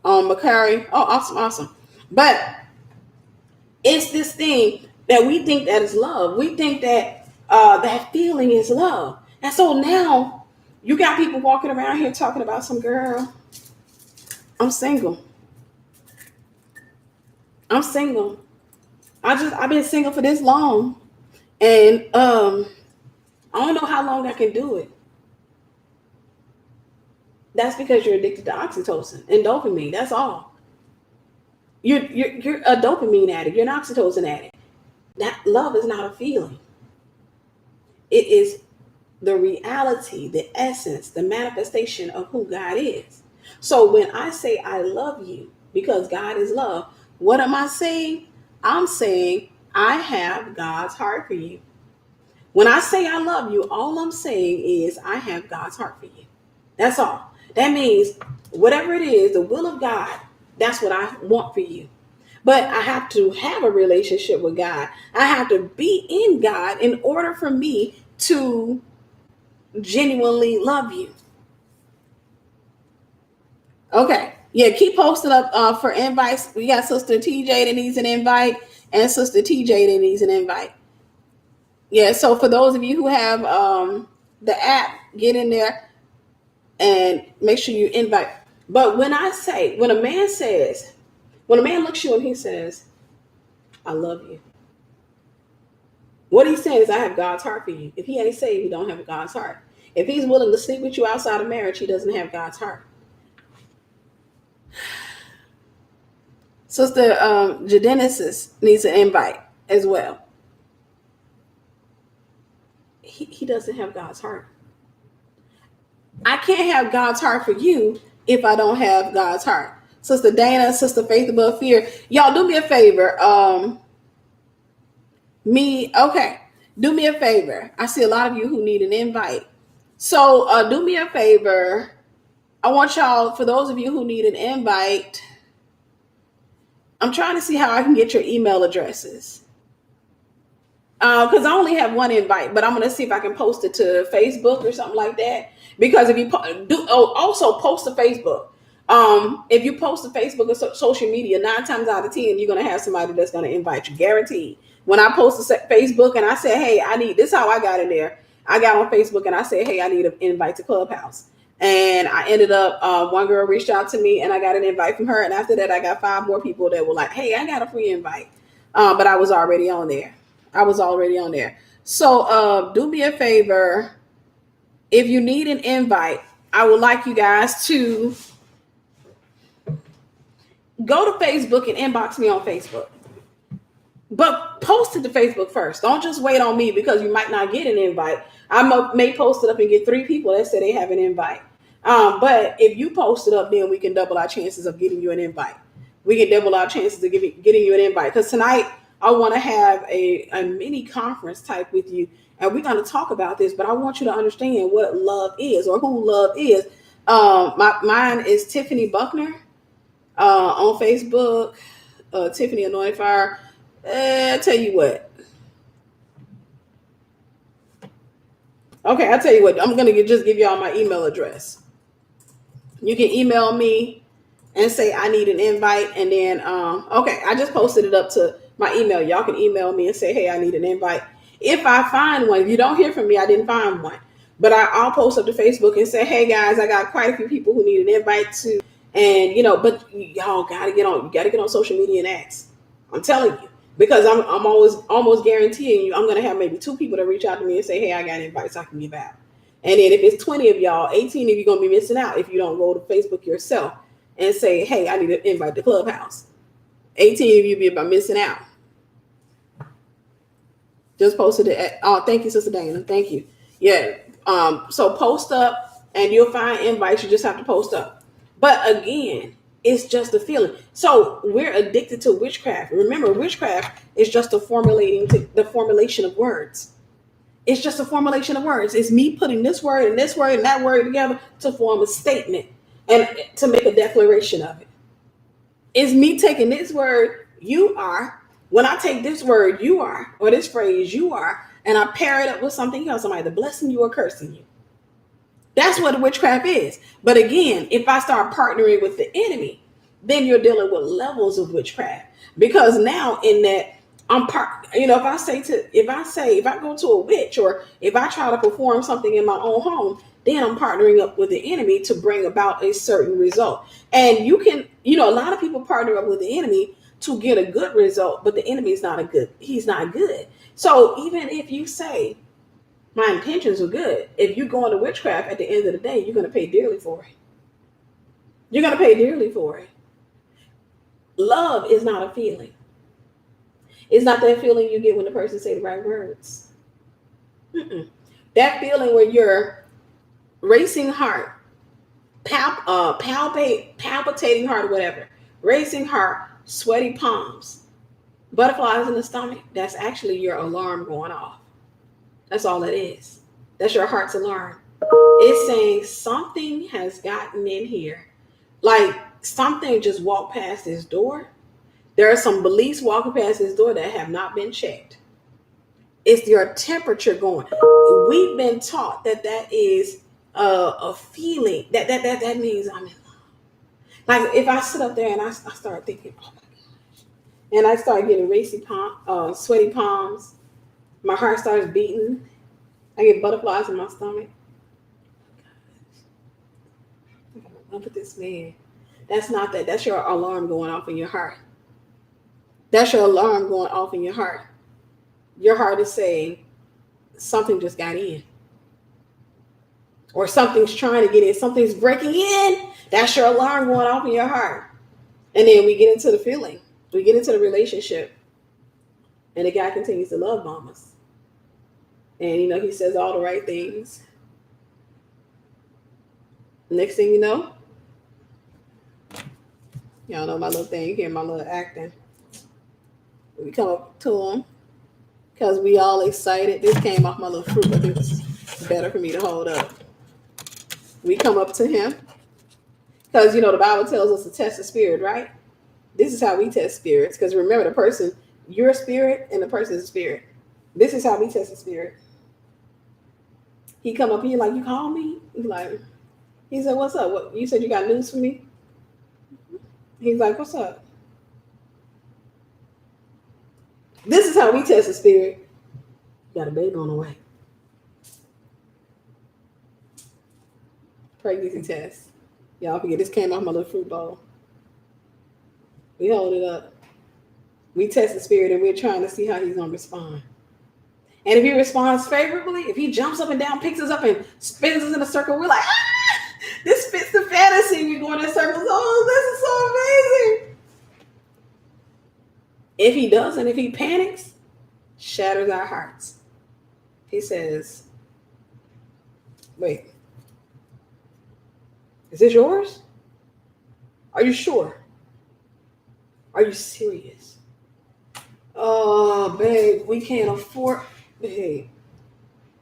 Macari. Oh, awesome. But it's this thing that we think that is love. We think that that feeling is love. And so now you got people walking around here talking about some girl. I'm single. I've been single for this long. And I don't know how long I can do it. That's because you're addicted to oxytocin and dopamine. That's all. You're a dopamine addict. You're an oxytocin addict. That love is not a feeling. It is the reality, the essence, the manifestation of who God is. So when I say I love you because God is love, what am I saying? I'm saying I have God's heart for you. When I say I love you, all I'm saying is I have God's heart for you. That's all. That means whatever it is, the will of God, that's what I want for you. But I have to have a relationship with God. I have to be in God in order for me to genuinely love you. Okay. Yeah, keep posting up for invites. We got Sister TJ that needs an invite and Sister TJ that needs an invite. Yeah, so for those of you who have the app, get in there and make sure you invite. But when a man looks you and he says, I love you. What he's saying is, I have God's heart for you. If he ain't saved, he don't have God's heart. If he's willing to sleep with you outside of marriage, he doesn't have God's heart. Sister Jadenesis needs an invite as well. He doesn't have God's heart. I can't have God's heart for you if I don't have God's heart. Sister Dana, Sister Faith Above Fear, y'all do me a favor. Do me a favor. I see a lot of you who need an invite. So do me a favor. I want y'all, for those of you who need an invite, I'm trying to see how I can get your email addresses. Because I only have one invite, but I'm going to see if I can post it to Facebook or something like that. Because if you also post to Facebook. If you post to Facebook or social media, 9 times out of 10, you're going to have somebody that's going to invite you, guaranteed. When I post to Facebook and I say, hey, this is how I got in there. I got on Facebook and I said, hey, I need an invite to Clubhouse. And I ended up, one girl reached out to me and I got an invite from her. And after that, I got 5 more people that were like, hey, I got a free invite. But I was already on there. So do me a favor. If you need an invite, I would like you guys to go to Facebook and inbox me on Facebook. But post it to Facebook first. Don't just wait on me, because you might not get an invite. I may post it up and get 3 people that say they have an invite. But if you post it up, then we can double our chances of getting you an invite. We can double our chances of getting you an invite. Because tonight, I want to have a mini conference type with you. And we're going to talk about this. But I want you to understand what love is, or who love is. Mine is Tiffany Buckner on Facebook. Tiffany Anointed Fire. I'll tell you what. Okay, I'll tell you what. I'm going to just give y'all my email address. You can email me and say I need an invite. And then, okay, I just posted it up to my email. Y'all can email me and say, hey, I need an invite. If I find one, if you don't hear from me, I didn't find one. But I'll post up to Facebook and say, hey guys, I got quite a few people who need an invite to, and but y'all gotta get on. You gotta get on social media and ask. I'm telling you, because I'm almost guaranteeing you, I'm gonna have maybe 2 people that reach out to me and say, hey, I got invites I can give out. And then if it's 20 of y'all, 18 of you gonna be missing out if you don't go to Facebook yourself and say, hey, I need to invite the Clubhouse. 18 of you be about missing out. Just posted it. Oh, thank you, Sister Dana. Thank you. Yeah. So post up and you'll find invites. You just have to post up. But again, it's just a feeling. So we're addicted to witchcraft. Remember, witchcraft is just the formulation of words. It's just a formulation of words. It's me putting this word and this word and that word together to form a statement and to make a declaration of it. It's me taking this word, you are. When I take this word, you are, or this phrase, you are, and I pair it up with something else, I'm either blessing you or cursing you. That's what witchcraft is. But again, if I start partnering with the enemy, then you're dealing with levels of witchcraft. Because now in that if I go to a witch, or if I try to perform something in my own home, then I'm partnering up with the enemy to bring about a certain result. And you can, a lot of people partner up with the enemy to get a good result, but the enemy is he's not good. So even if you say, my intentions are good, if you go into witchcraft, at the end of the day, you're going to pay dearly for it. You're going to pay dearly for it. Love is not a feeling. It's not that feeling you get when the person say the right words. Mm-mm. That feeling where your racing heart, palpitating heart, or whatever, racing heart, sweaty palms, butterflies in the stomach, that's actually your alarm going off. That's all it is. That's your heart's alarm. It's saying something has gotten in here. Like something just walked past this door. There are some beliefs walking past this door that have not been checked. It's your temperature going. We've been taught that is a feeling that means I'm in love. Like if I sit up there and I start thinking, oh my gosh, and I start getting sweaty palms, my heart starts beating, I get butterflies in my stomach. Look at this man. That's not that. That's your alarm going off in your heart. That's your alarm going off in your heart. Your heart is saying something just got in. Or something's trying to get in. Something's breaking in. That's your alarm going off in your heart. And then we get into the feeling. We get into the relationship. And the guy continues to love bomb us. And, he says all the right things. Next thing you know, y'all know my little thing here, my little acting. We come up to him because we all excited. This came off my little fruit. I think it's better for me to hold up. We come up to him because, the Bible tells us to test the spirit, right? This is how we test spirits, because remember, the person, your spirit and the person's spirit. This is how we test the spirit. He come up here like, you call me? He said, what's up? What, you said you got news for me? He's like, what's up? This is how we test the spirit. You got a baby on the way. Pregnancy test. Y'all forget, this came off my little fruit bowl. We hold it up. We test the spirit and we're trying to see how he's going to respond. And if he responds favorably, if he jumps up and down, picks us up and spins us in a circle, we're like, this fits the fantasy. We're going in circles. Oh, this is so amazing. If he doesn't, if he panics, shatters our hearts. He says, wait, is this yours? Are you sure? Are you serious? Oh, babe, we can't afford. Babe,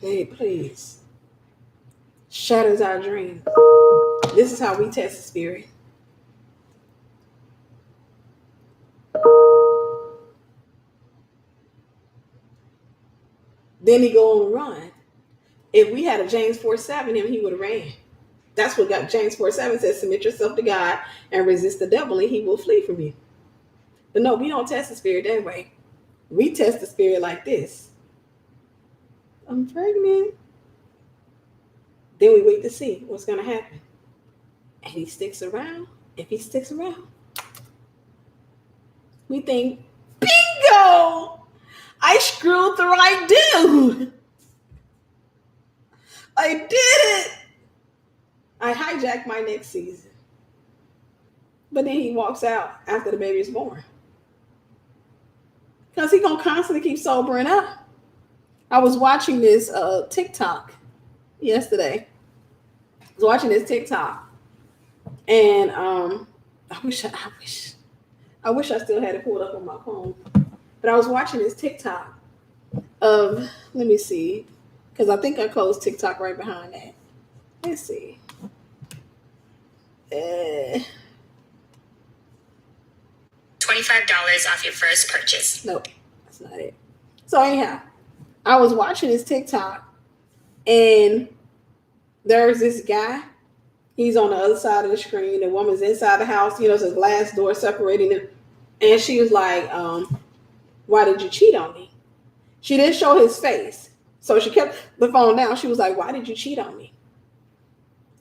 please. Shatters our dreams. This is how we test the spirit. Then he go on a run. If we had a James 4:7 him, he would have ran. That's what James 4:7 says, submit yourself to God and resist the devil and he will flee from you. But no, we don't test the spirit that way. We test the spirit like this. I'm pregnant. Then we wait to see what's going to happen. And he sticks around. If he sticks around, we think, bingo! I screwed the right dude. I did it. I hijacked my next season. But then he walks out after the baby is born. Because he's going to constantly keep sobering up. I was watching this TikTok yesterday. I was watching this TikTok. And I wish I still had it pulled up on my phone. But I was watching this TikTok of, let me see, because I think I closed TikTok right behind that. Let's see. $25 off your first purchase. Nope, that's not it. So anyhow, I was watching this TikTok, and there's this guy. He's on the other side of the screen. The woman's inside the house. There's a glass door separating them. And she was like, why did you cheat on me? She didn't show his face. So she kept the phone down. She was like, why did you cheat on me?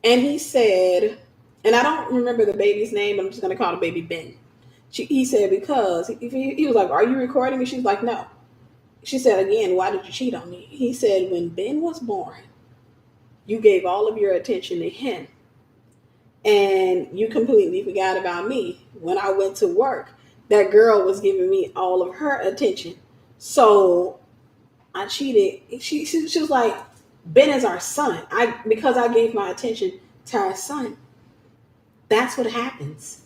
And he said, and I don't remember the baby's name, but I'm just going to call the baby Ben. He said, because he was like, are you recording me? She's like, no. She said, again, why did you cheat on me? He said, when Ben was born, you gave all of your attention to him. And you completely forgot about me. When I went to work, that girl was giving me all of her attention. So I cheated. She was like, Ben is our son. Because I gave my attention to our son. That's what happens.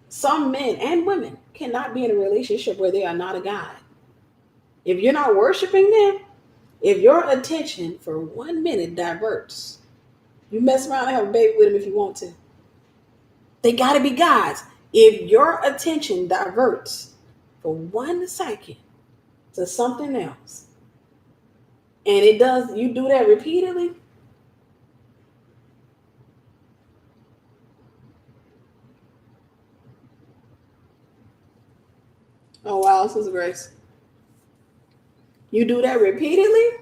Some men and women cannot be in a relationship where they are not a God. If you're not worshiping them, if your attention for 1 minute diverts, you mess around and have a baby with them if you want to. They got to be God's. If your attention diverts for 1 second to something else, and you do that repeatedly, oh wow, this is Grace. You do that repeatedly.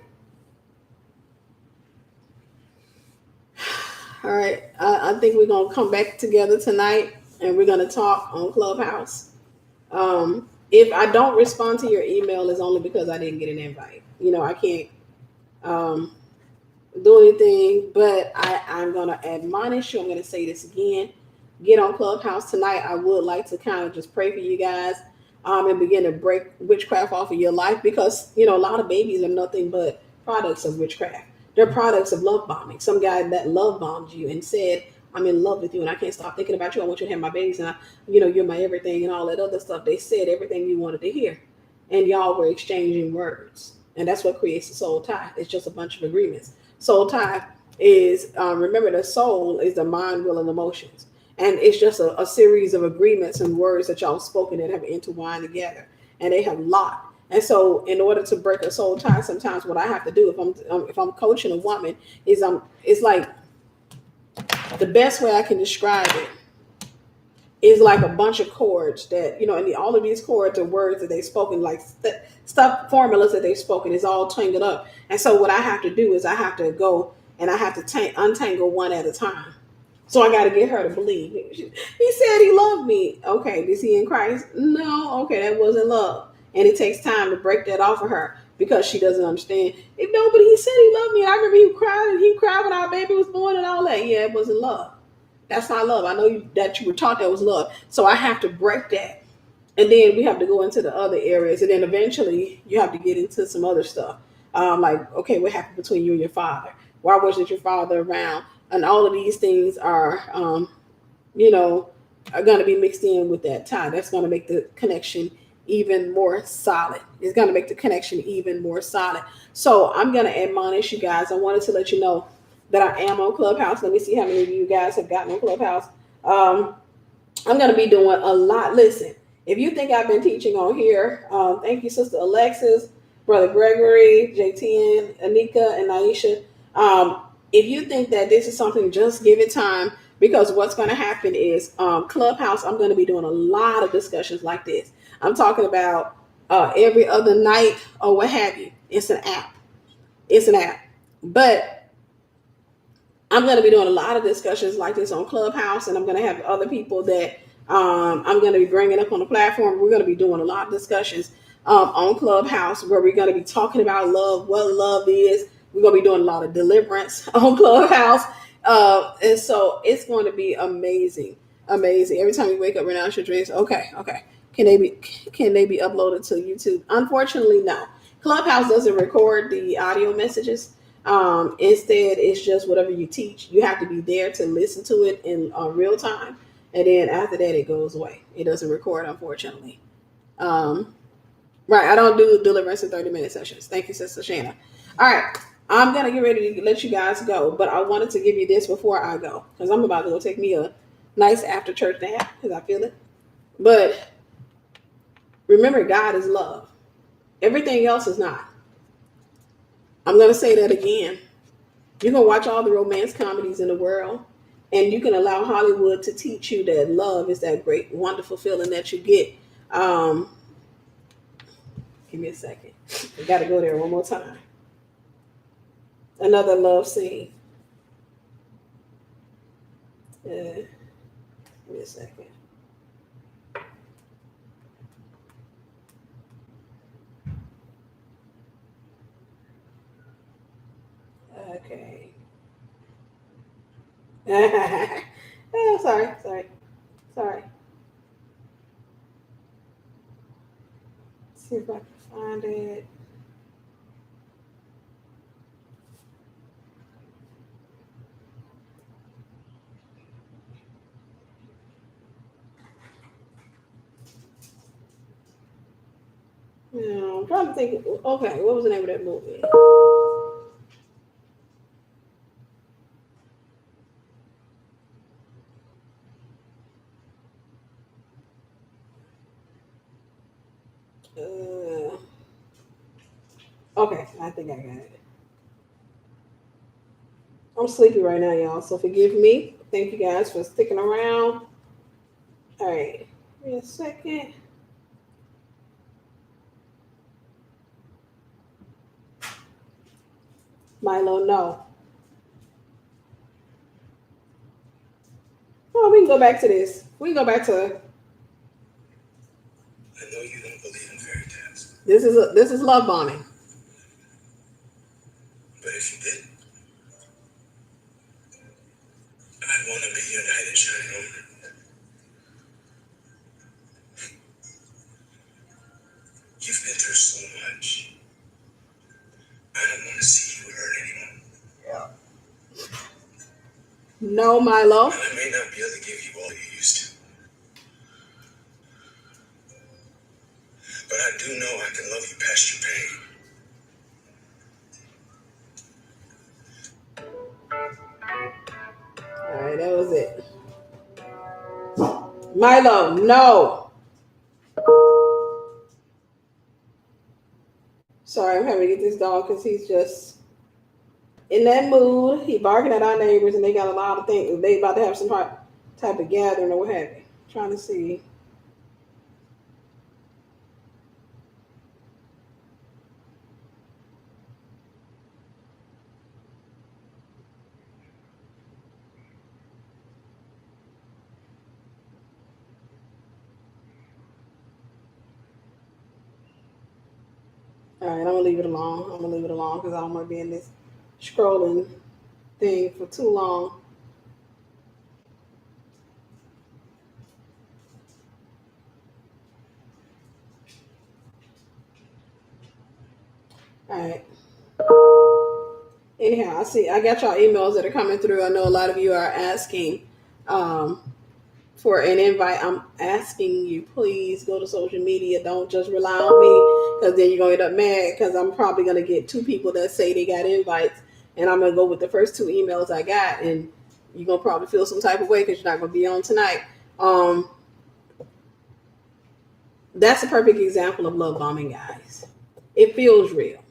All right, I think we're going to come back together tonight and we're going to talk on Clubhouse. If I don't respond to your email, it's only because I didn't get an invite. I can't do anything, but I'm going to admonish you. I'm going to say this again. Get on Clubhouse tonight. I would like to kind of just pray for you guys and begin to break witchcraft off of your life because, a lot of babies are nothing but products of witchcraft. They're products of love bombing. Some guy that love bombed you and said, I'm in love with you and I can't stop thinking about you. I want you to have my babies and you're my everything and all that other stuff. They said everything you wanted to hear and y'all were exchanging words. And that's what creates a soul tie. It's just a bunch of agreements. Soul tie is, remember, the soul is the mind, will, and emotions. And it's just a series of agreements and words that y'all spoken that have intertwined together. And they have locked. And so in order to break a soul tie, sometimes what I have to do if I'm coaching a woman is it's like the best way I can describe it is like a bunch of chords that, and all of these chords are words that they've spoken, like stuff, formulas that they've spoken is all tangled up. And so what I have to do is I have to go and I have to untangle one at a time. So I got to get her to believe. He said he loved me. Okay, is he in Christ? No. Okay, that wasn't love. And it takes time to break that off of her because she doesn't understand. Nobody, he said he loved me. And I remember he cried when our baby was born and all that. Yeah, it wasn't love. That's not love. I know that you were taught that was love. So I have to break that. And then we have to go into the other areas. And then eventually you have to get into some other stuff. Like, okay, what happened between you and your father? Why wasn't your father around? And all of these things are going to be mixed in with that tie. That's going to make the connection even more solid. It's going to make the connection even more solid. So I'm going to admonish you guys. I wanted to let you know that I am on Clubhouse. Let me see how many of you guys have gotten on Clubhouse. I'm going to be doing a lot. Listen, if you think I've been teaching on here, thank you, Sister Alexis, Brother Gregory, JTN, Anika, and Aisha. If you think that this is something, just give it time, because what's going to happen is Clubhouse, I'm going to be doing a lot of discussions like this. I'm talking about every other night or what have you. It's an app. But I'm going to be doing a lot of discussions like this on Clubhouse, and I'm going to have other people that I'm going to be bringing up on the platform. We're going to be doing a lot of discussions on Clubhouse where we're going to be talking about love, what love is. We're going to be doing a lot of deliverance on Clubhouse. And so it's going to be amazing, amazing. Every time you wake up, renounce your dreams. Okay, okay. Can they be uploaded to YouTube? Unfortunately, no. Clubhouse doesn't record the audio messages. Instead, it's just whatever you teach. You have to be there to listen to it in real time, and then after that, it goes away. It doesn't record, unfortunately. Um, right, I don't do deliverance in 30-minute sessions. Thank you, Sister Shanna. All right, I'm gonna get ready to let you guys go, but I wanted to give you this before I go because I'm about to go take me a nice after church nap because I feel it. But remember, God is love. Everything else is not. I'm gonna say that again. You can watch all the romance comedies in the world, and you can allow Hollywood to teach you that love is that great, wonderful feeling that you get. Um, Give me a second. I got to go there one more time. Another love scene. Give me a second. Okay. Oh, sorry. Let's see if I can find it. No, I'm trying to think. Okay, what was the name of that movie? Okay, I think I got it. I'm sleepy right now, y'all, so forgive me. Thank you guys for sticking around. All right, give me a second. Milo, no. Oh, we can go back to this. We can go back to. I know you don't believe in fairy tales. This is love bombing. But if you did, I want to be your knight in shining armor. You've been through so much. I don't want to see you hurt anyone. No, Milo. And I may not be able to give you all you used to. But I do know I can love you past your pain. All right, that was it. Milo, no. Sorry, I'm having to get this dog because he's just in that mood. He barking at our neighbors, and they got a lot of things. They about to have some type of gathering or what have you. Trying to see. All right, I'm gonna leave it alone. I'm gonna leave it alone because I don't want to be in this scrolling thing for too long. All right. Anyhow, I got y'all emails that are coming through. I know a lot of you are asking um, for an invite. I'm asking you, please go to social media. Don't just rely on me because then you're going to end up mad because I'm probably going to get two people that say they got invites and I'm going to go with the first two emails I got and you're going to probably feel some type of way because you're not going to be on tonight. That's a perfect example of love bombing, guys. It feels real.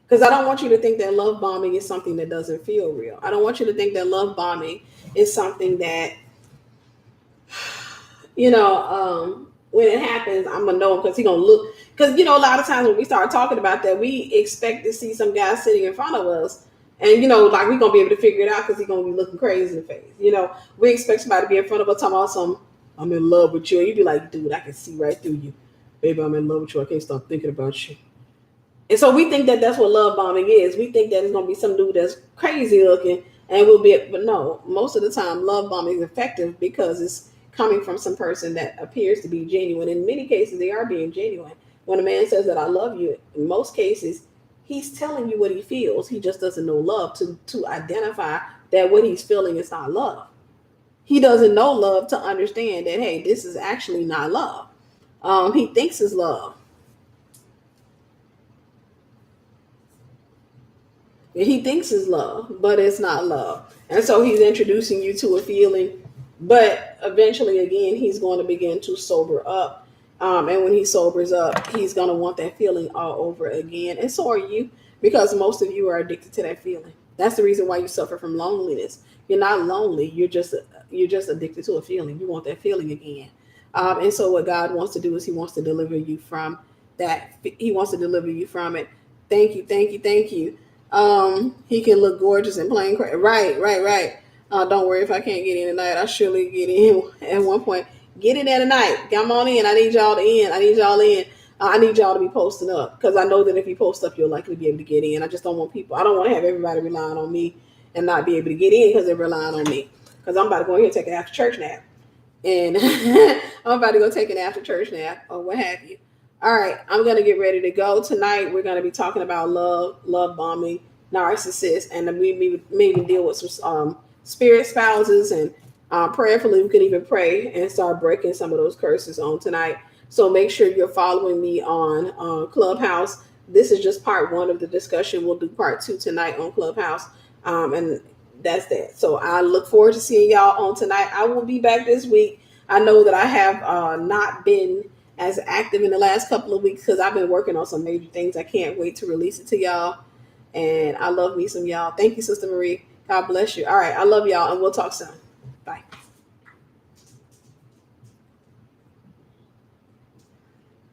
Because I don't want you to think that love bombing is something that doesn't feel real. I don't want you to think that love bombing is something that, when it happens, I'm going to know because he's going to look. Because, a lot of times when we start talking about that, we expect to see some guy sitting in front of us And like we're gonna be able to figure it out because he's gonna be looking crazy in the face. We expect somebody to be in front of us talking about some, I'm in love with you. And you'd be like, dude, I can see right through you. Baby, I'm in love with you. I can't stop thinking about you. And so we think that that's what love bombing is. We think that it's gonna be some dude that's crazy looking and we'll be, but no, most of the time love bombing is effective because it's coming from some person that appears to be genuine. In many cases, they are being genuine. When a man says that I love you, in most cases, he's telling you what he feels. He just doesn't know love to identify that what he's feeling is not love. He doesn't know love to understand that, hey, this is actually not love. He thinks it's love. He thinks it's love, but it's not love. And so he's introducing you to a feeling, but eventually, again, he's going to begin to sober up. And when he sobers up, he's going to want that feeling all over again. And so are you, because most of you are addicted to that feeling. That's the reason why you suffer from loneliness. You're not lonely. You're just addicted to a feeling. You want that feeling again. And so what God wants to do is he wants to deliver you from that. He wants to deliver you from it. Thank you, thank you, thank you. He can look gorgeous and plain crazy. Right. Don't worry if I can't get in tonight. I surely get in at one point. Get in there tonight. Come on in. I need y'all to in. I need y'all in. I need y'all to be posting up because I know that if you post up, you'll likely be able to get in. I just don't want people. I don't want to have everybody relying on me and not be able to get in because they're relying on me. Because I'm about to go in here and take an after church nap, and I'm about to go take an after church nap or what have you. All right, I'm gonna get ready to go tonight. We're gonna be talking about love bombing, narcissists, and then we maybe deal with some spirit spouses, and prayerfully we could even pray and start breaking some of those curses on tonight. So make sure you're following me on Clubhouse. This is just part one of the discussion. We'll do part two tonight on Clubhouse, and that's that. So I look forward to seeing y'all on tonight. I will be back this week. I know that I have not been as active in the last couple of weeks because I've been working on some major things. I can't wait to release it to y'all. And I love me some y'all. Thank you, Sister Marie. God bless you. All right. I love y'all, and we'll talk soon.